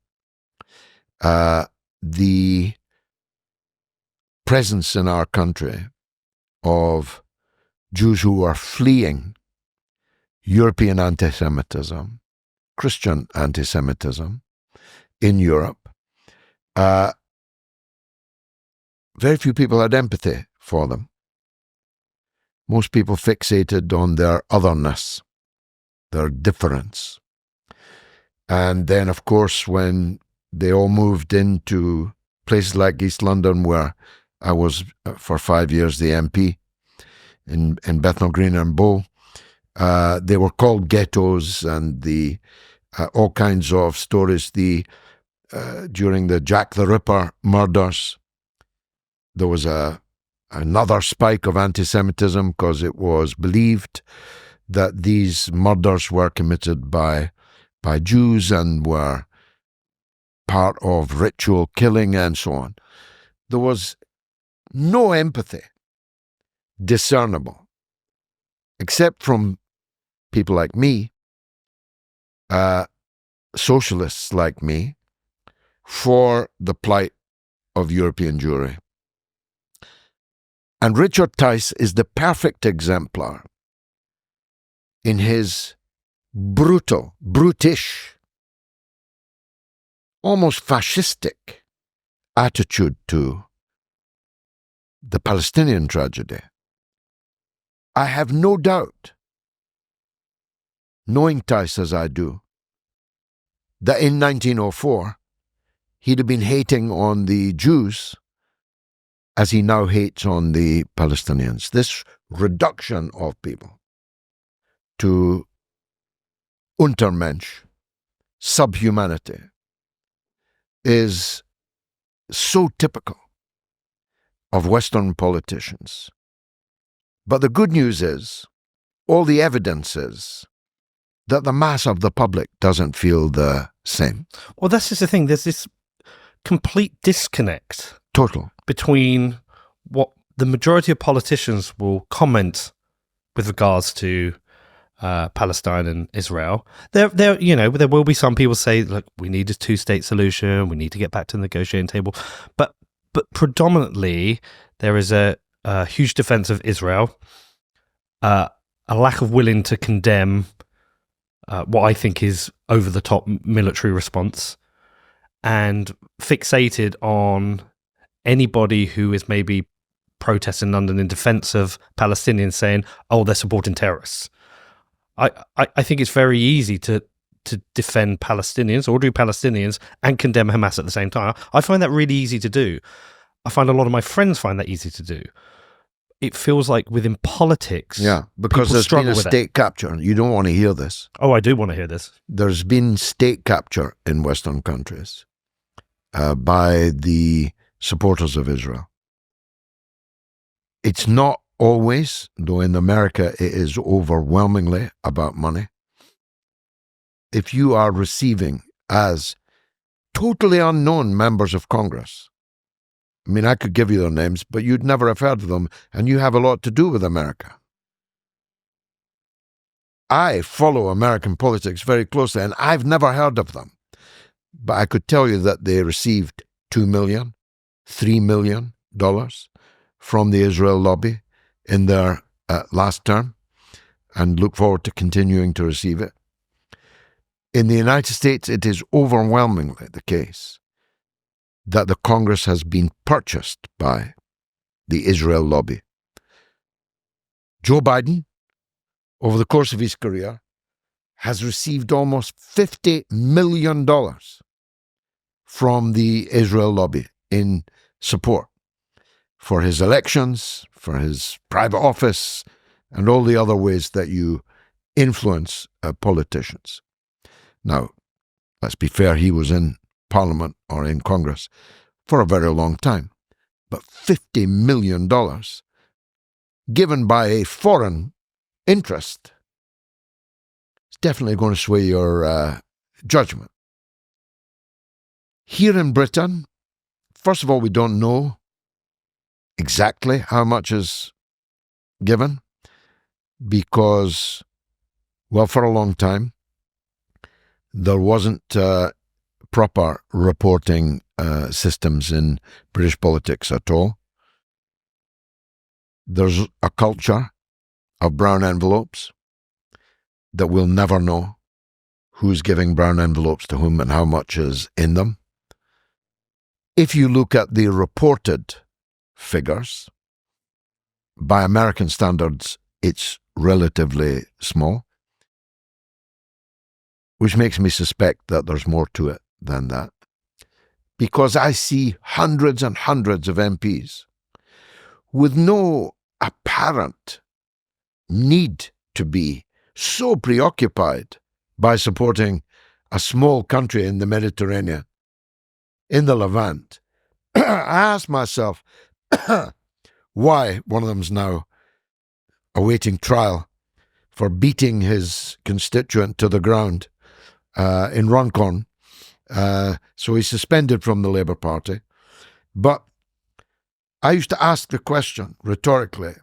The presence in our country of Jews who were fleeing European anti-Semitism, Christian anti-Semitism in Europe, very few people had empathy for them. Most people fixated on their otherness, their difference. And then, of course, when they all moved into places like East London, where I was for 5 years the MP in Bethnal Green and Bow, they were called ghettos, and the all kinds of stories. During the Jack the Ripper murders, there was another spike of anti-Semitism because it was believed that these murders were committed by Jews and were part of ritual killing and so on. There was no empathy discernible, except from people like me, socialists like me, for the plight of European Jewry. And Richard Tice is the perfect exemplar in his brutish, almost fascistic attitude to the Palestinian tragedy. I have no doubt, knowing Tice as I do, that in 1904 he'd have been hating on the Jews as he now hates on the Palestinians. This reduction of people to Untermensch, subhumanity, is so typical of Western politicians. But the good news is, all the evidence is, that the mass of the public doesn't feel the same. Well, that's just the thing. There's this complete disconnect Total. between what the majority of politicians will comment with regards to Palestine and Israel. There will be some people say, look, we need a two-state solution. We need to get back to the negotiating table. But predominantly, there is a huge defense of Israel, a lack of willing to condemn what I think is over-the-top military response, and fixated on anybody who is maybe protesting in London in defense of Palestinians saying, oh, they're supporting terrorists. I think it's very easy to defend Palestinians or do Palestinians and condemn Hamas at the same time. I find that really easy to do. I find a lot of my friends find that easy to do. It feels like within politics, because there's been a state capture. You don't want to hear this. Oh, I do want to hear this. There's been state capture in Western countries by the supporters of Israel. It's not always, though in America it is overwhelmingly about money. If you are receiving as totally unknown members of Congress, I mean, I could give you their names, but you'd never have heard of them, and you have a lot to do with America. I follow American politics very closely, and I've never heard of them. But I could tell you that they received $2 million, $3 million from the Israel lobby in their last term, and look forward to continuing to receive it. In the United States, it is overwhelmingly the case that the Congress has been purchased by the Israel lobby. Joe Biden, over the course of his career, has received almost $50 million from the Israel lobby in support for his elections, for his private office, and all the other ways that you influence politicians. Now, let's be fair, he was in Parliament or in Congress for a very long time. But $50 million given by a foreign interest is definitely going to sway your judgment. Here in Britain, first of all, we don't know exactly how much is given because, well, for a long time, there wasn't proper reporting systems in British politics at all. There's a culture of brown envelopes that we'll never know who's giving brown envelopes to whom and how much is in them. If you look at the reported figures, by American standards, it's relatively small, which makes me suspect that there's more to it than that. Because I see hundreds and hundreds of MPs with no apparent need to be so preoccupied by supporting a small country in the Mediterranean, in the Levant. I ask myself why one of them's now awaiting trial for beating his constituent to the ground in Runcorn. So he's suspended from the Labour Party. But I used to ask the question rhetorically,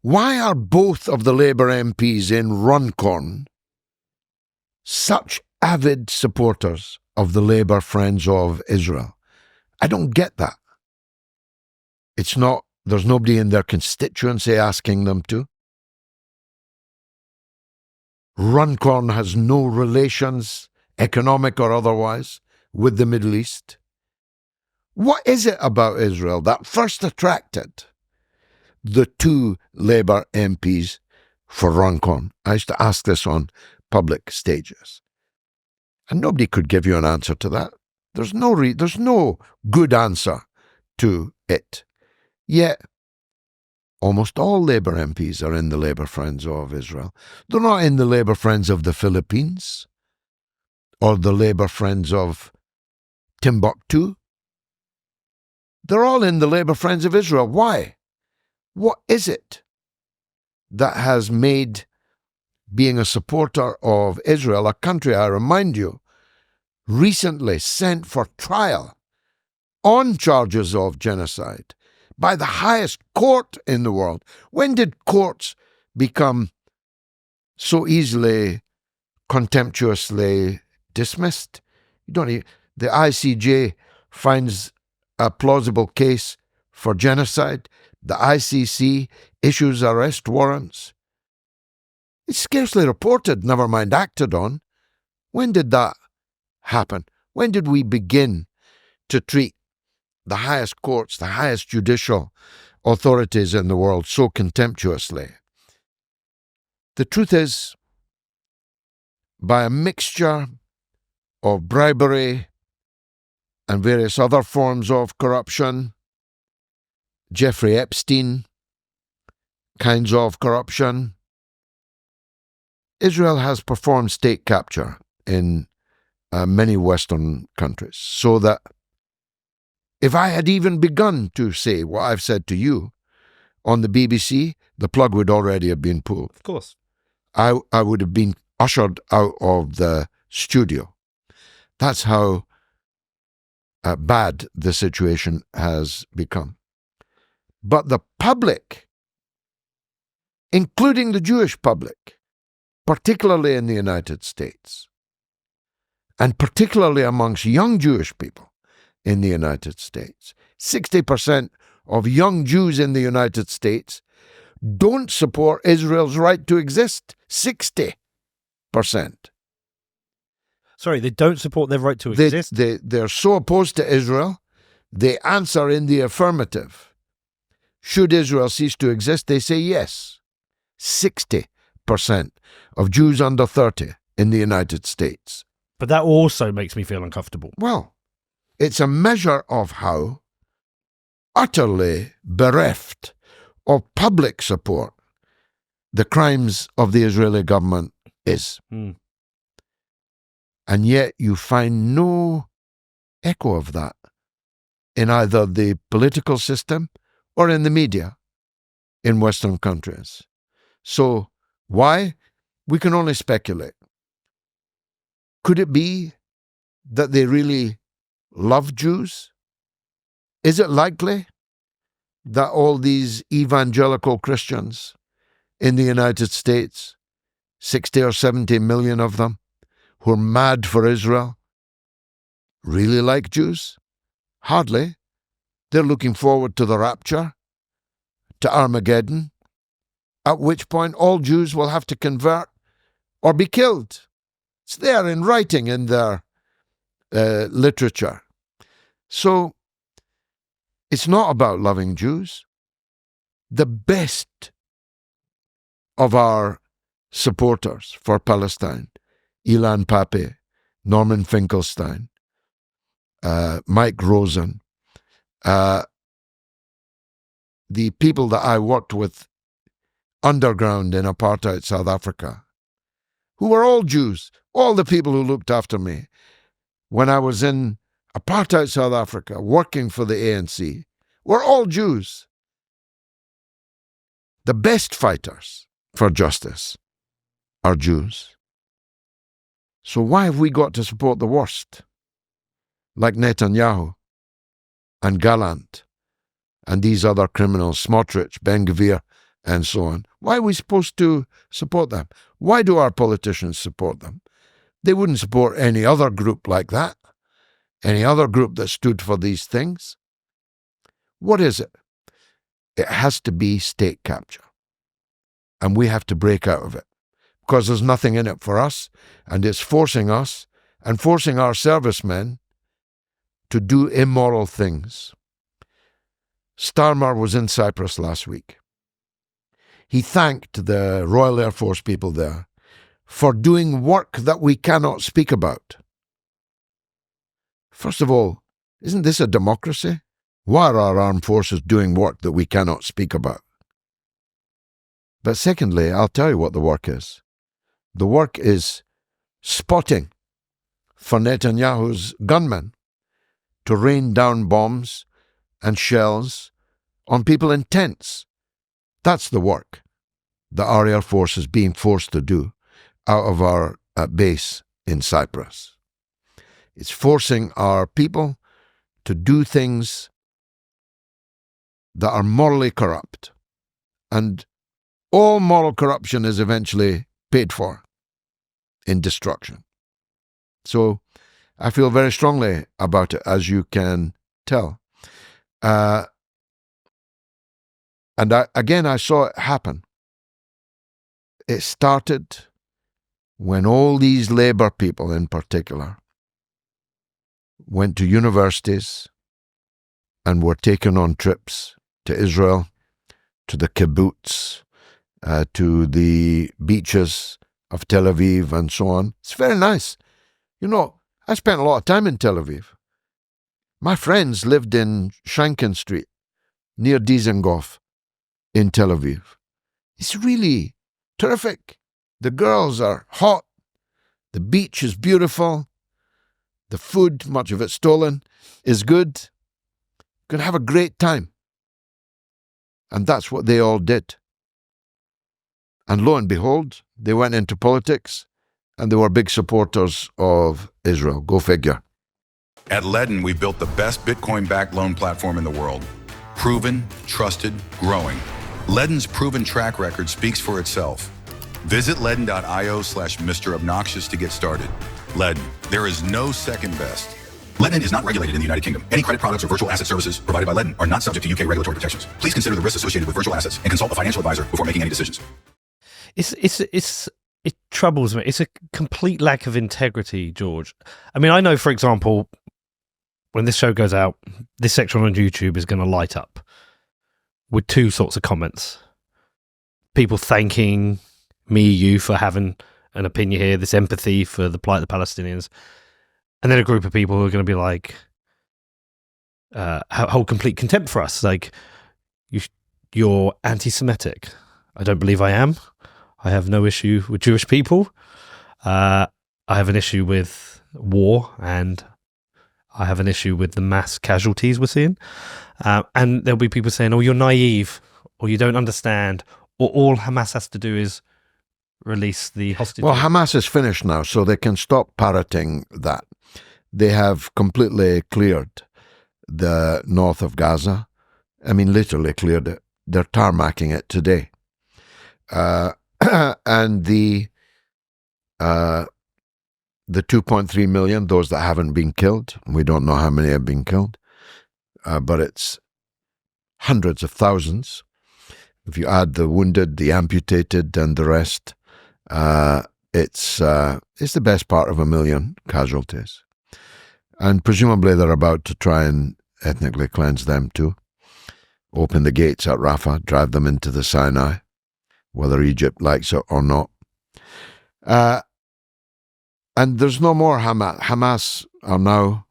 why are both of the Labour MPs in Runcorn such avid supporters of the Labour Friends of Israel? I don't get that. There's nobody in their constituency asking them to. Runcorn has no relations, economic or otherwise, with the Middle East. What is it about Israel that first attracted the two Labour MPs for Runcorn? I used to ask this on public stages. And nobody could give you an answer to that. There's no good answer to it. Yet, Almost all Labour MPs are in the Labour Friends of Israel. They're not in the Labour Friends of the Philippines or the Labour Friends of Timbuktu. They're all in the Labour Friends of Israel. Why? What is it that has made being a supporter of Israel, a country, I remind you, recently sent for trial on charges of genocide by the highest court in the world? When did courts become so easily, contemptuously dismissed? The ICJ finds a plausible case for genocide. The ICC issues arrest warrants. It's scarcely reported, never mind acted on. When did that happen? When did we begin to treat the highest courts, the highest judicial authorities in the world so contemptuously? The truth is, by a mixture of bribery and various other forms of corruption, Jeffrey Epstein kinds of corruption, Israel has performed state capture in many Western countries, so that if I had even begun to say what I've said to you on the BBC, the plug would already have been pulled. Of course. I would have been ushered out of the studio. That's how bad the situation has become. But the public, including the Jewish public, particularly in the United States, and particularly amongst young Jewish people in the United States, 60% of young Jews in the United States don't support Israel's right to exist. 60%. Sorry, they don't support their right to exist? They're so opposed to Israel, they answer in the affirmative. Should Israel cease to exist, they say yes. 60% of Jews under 30 in the United States. But that also makes me feel uncomfortable. Well, it's a measure of how utterly bereft of public support the crimes of the Israeli government is. Mm. And yet you find no echo of that in either the political system or in the media in Western countries. So why? We can only speculate. Could it be that they really love Jews? Is it likely that all these evangelical Christians in the United States, 60 or 70 million of them, who are mad for Israel, really like Jews? Hardly. They're looking forward to the rapture, to Armageddon, at which point all Jews will have to convert or be killed. It's there in writing in their literature. So it's not about loving Jews. The best of our supporters for Palestine, Ilan Pappé, Norman Finkelstein, Mike Rosen, the people that I worked with underground in apartheid South Africa, who were all Jews, all the people who looked after me when I was in apartheid South Africa working for the ANC, were all Jews. The best fighters for justice are Jews. So why have we got to support the worst, like Netanyahu and Gallant and these other criminals, Smotrich, Ben-Gvir, and so on? Why are we supposed to support them? Why do our politicians support them? They wouldn't support any other group like that, any other group that stood for these things. What is it? It has to be state capture. And we have to break out of it, because there's nothing in it for us, and it's forcing us and forcing our servicemen to do immoral things. Starmer was in Cyprus last week. He thanked the Royal Air Force people there for doing work that we cannot speak about. First of all, isn't this a democracy? Why are our armed forces doing work that we cannot speak about? But secondly, I'll tell you what the work is. The work is spotting for Netanyahu's gunmen to rain down bombs and shells on people in tents. That's the work that our Air Force is being forced to do out of our base in Cyprus. It's forcing our people to do things that are morally corrupt. And all moral corruption is eventually paid for in destruction. So I feel very strongly about it, as you can tell. And I saw it happen. It started when all these Labour people in particular went to universities and were taken on trips to Israel, to the kibbutz, to the beaches of Tel Aviv and so on. It's very nice. You know, I spent a lot of time in Tel Aviv. My friends lived in Shankin Street, near Dizengoff, in Tel Aviv. It's really terrific. The girls are hot. The beach is beautiful. The food, much of it stolen, is good. You can have a great time. And that's what they all did. And lo and behold, they went into politics and they were big supporters of Israel. Go figure. At Ledden, we built the best Bitcoin-backed loan platform in the world. Proven, trusted, growing. Ledden's proven track record speaks for itself. Visit ledden.io/Mr. Obnoxious to get started. Ledden, there is no second best. Ledden is not regulated in the United Kingdom. Any credit products or virtual asset services provided by Ledden are not subject to UK regulatory protections. Please consider the risks associated with virtual assets and consult a financial advisor before making any decisions. It troubles me. It's a complete lack of integrity, George. I mean, I know, for example, when this show goes out, this section on YouTube is going to light up with two sorts of comments. People thanking me, you, for having an opinion here, this empathy for the plight of the Palestinians. And then a group of people who are going to be like, hold complete contempt for us. Like, you're anti-Semitic. I don't believe I am. I have no issue with Jewish people. I have an issue with war, and I have an issue with the mass casualties we're seeing. And there'll be people saying, oh, you're naive, or you don't understand, or all Hamas has to do is release the hostages. Well, Hamas is finished now, so they can stop parroting that. They have completely cleared the north of Gaza. I mean, literally cleared it. They're tarmacking it today. And the 2.3 million, those that haven't been killed, we don't know how many have been killed, but it's hundreds of thousands. If you add the wounded, the amputated, and the rest, it's the best part of 1 million casualties. And presumably they're about to try and ethnically cleanse them too. Open the gates at Rafah, drive them into the Sinai, whether Egypt likes it or not. And there's no more Hamas. Hamas are now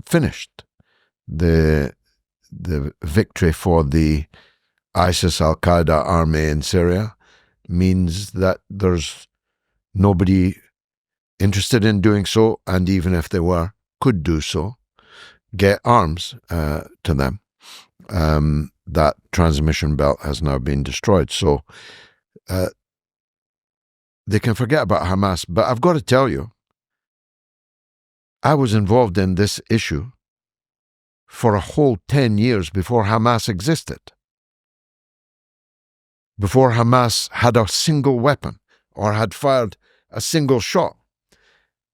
finished. The victory for the ISIS Al-Qaeda army in Syria means that there's nobody interested in doing so, and even if they were, could do so, get arms to them. That transmission belt has now been destroyed. So they can forget about Hamas. But I've got to tell you, I was involved in this issue for a whole 10 years before Hamas existed. Before Hamas had a single weapon or had fired a single shot.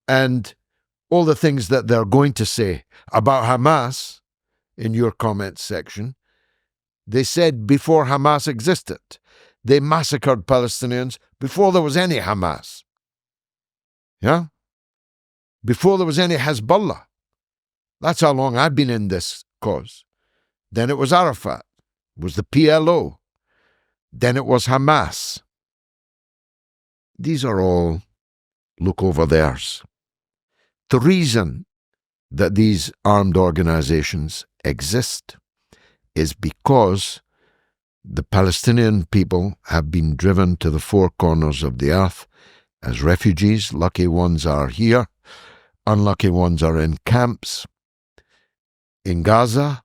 And all the things that they're going to say about Hamas in your comments section, they said before Hamas existed. They massacred Palestinians before there was any Hamas. Yeah? Before there was any Hezbollah. That's how long I've been in this cause. Then it was Arafat. It was the PLO. Then it was Hamas. These are all look over theirs. The reason that these armed organizations exist is because The Palestinian people have been driven to the four corners of the earth as refugees. Lucky ones are here. Unlucky ones are in camps. In Gaza,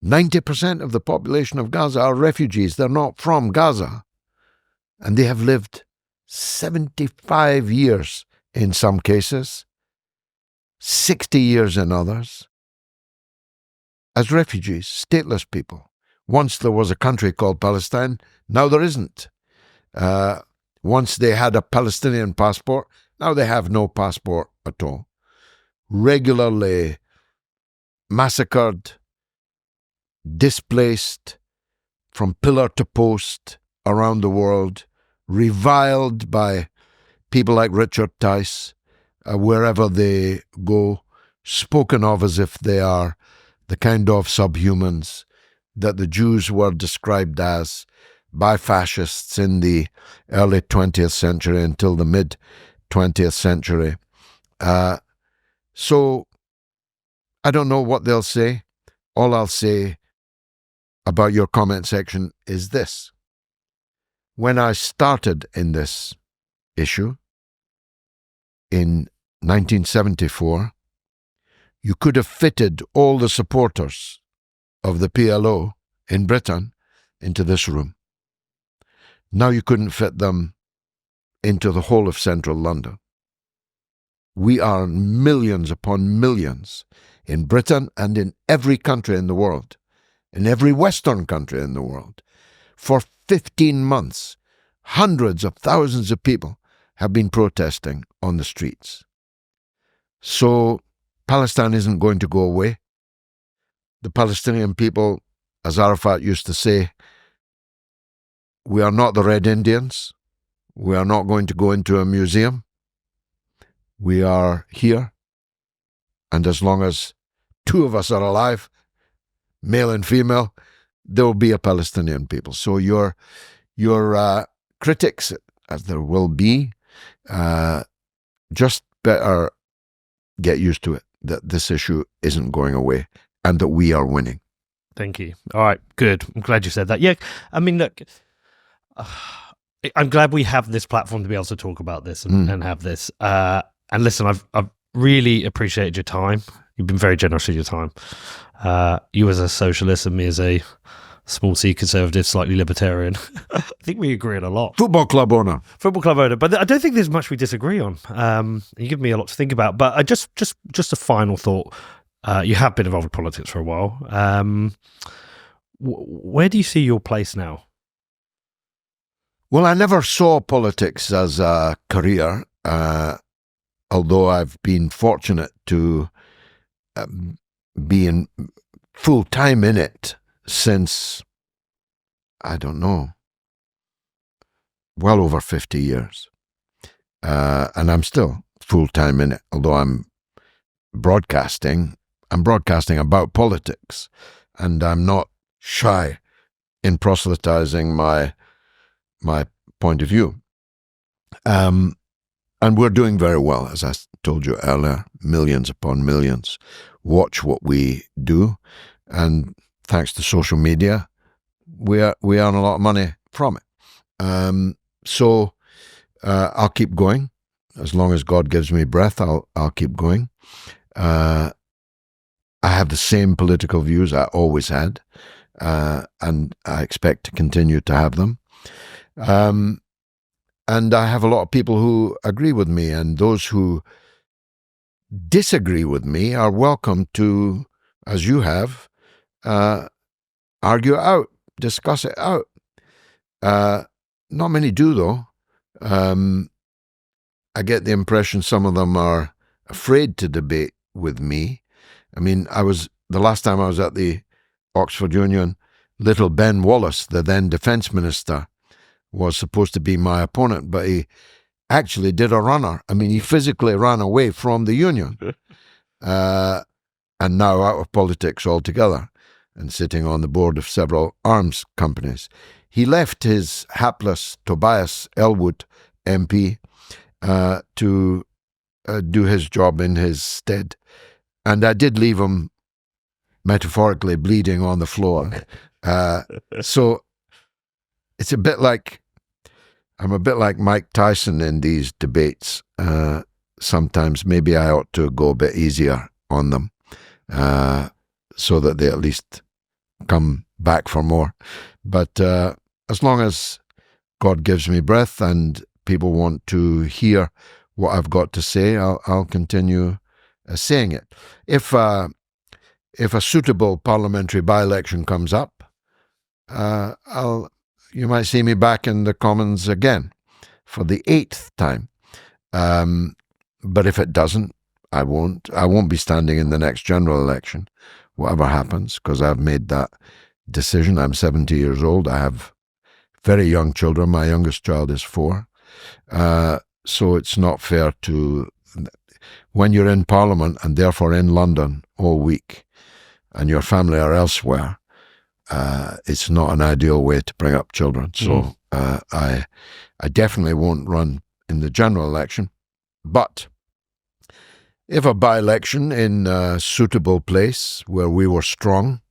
90% of the population of Gaza are refugees. They're not from Gaza. And they have lived 75 years in some cases, 60 years in others, as refugees, stateless people. Once there was a country called Palestine, now there isn't. Once they had a Palestinian passport, now they have no passport at all. Regularly massacred, displaced from pillar to post around the world, reviled by people like Richard Tice, wherever they go, spoken of as if they are the kind of subhumans that the Jews were described as by fascists in the early 20th century until the mid-20th century. So I don't know what they'll say. All I'll say about your comment section is this. When I started in this issue in 1974, you could have fitted all the supporters of the PLO in Britain into this room. Now you couldn't fit them into the whole of central London. We are millions upon millions in Britain and in every country in the world, in every Western country in the world. For 15 months, hundreds of thousands of people have been protesting on the streets. So Palestine isn't going to go away. The Palestinian people, as Arafat used to say, we are not the Red Indians. We are not going to go into a museum. We are here. And as long as two of us are alive, male and female, there will be a Palestinian people. So your critics, as there will be, just better get used to it, that this issue isn't going away and that we are winning. Thank you. All right, good. I'm glad you said that. Yeah, I mean, look, I'm glad we have this platform to be able to talk about this and have this. And listen, I've really appreciated your time. You've been very generous with your time. You as a socialist and me as a small C conservative, slightly libertarian. I think we agree on a lot. Football club owner. But I don't think there's much we disagree on. You give me a lot to think about. But I just a final thought. You have been involved with politics for a while. Where do you see your place now? Well, I never saw politics as a career, although I've been fortunate to be in full-time in it since, I don't know, well over 50 years. And I'm still full-time in it, although I'm broadcasting about politics, and I'm not shy in proselytizing my point of view. And we're doing very well, as I told you earlier. Millions upon millions watch what we do, and thanks to social media, we earn a lot of money from it. So I'll keep going as long as God gives me breath. I'll keep going. I have the same political views I always had, and I expect to continue to have them. And I have a lot of people who agree with me, and those who disagree with me are welcome to, as you have, argue it out, discuss it out. Not many do, though. I get the impression some of them are afraid to debate with me. I mean, the last time I was at the Oxford Union, little Ben Wallace, the then Defence Minister, was supposed to be my opponent, but he actually did a runner. I mean, he physically ran away from the union, and now out of politics altogether, and sitting on the board of several arms companies. He left his hapless Tobias Ellwood MP to do his job in his stead. And I did leave him metaphorically bleeding on the floor So it's a bit like, I'm a bit like Mike Tyson in these debates. Sometimes maybe I ought to go a bit easier on them so that they at least come back for more. But as long as God gives me breath and people want to hear what I've got to say, I'll continue saying it. If a suitable parliamentary by-election comes up, you might see me back in the Commons again for the 8th time. But if it doesn't, I won't. I won't be standing in the next general election, whatever happens, because I've made that decision. I'm 70 years old. I have very young children. My youngest child is 4. So it's not fair to, when you're in Parliament and therefore in London all week and your family are elsewhere, it's not an ideal way to bring up children. So I definitely won't run in the general election. But if a by-election in a suitable place where we were strong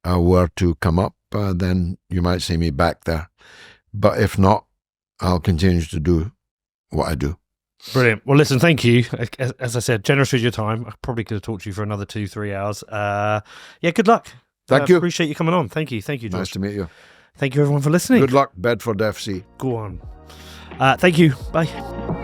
were to come up, then you might see me back there. But if not, I'll continue to do what I do. Brilliant. Well, listen, thank you. As I said, generous with your time. I probably could have talked to you for another 2-3 hours. Yeah, good luck. Thank you. Appreciate you coming on. Thank you. Thank you, George. Nice to meet you. Thank you, everyone, for listening. Good luck, Bedford FC. Go on. Thank you. Bye.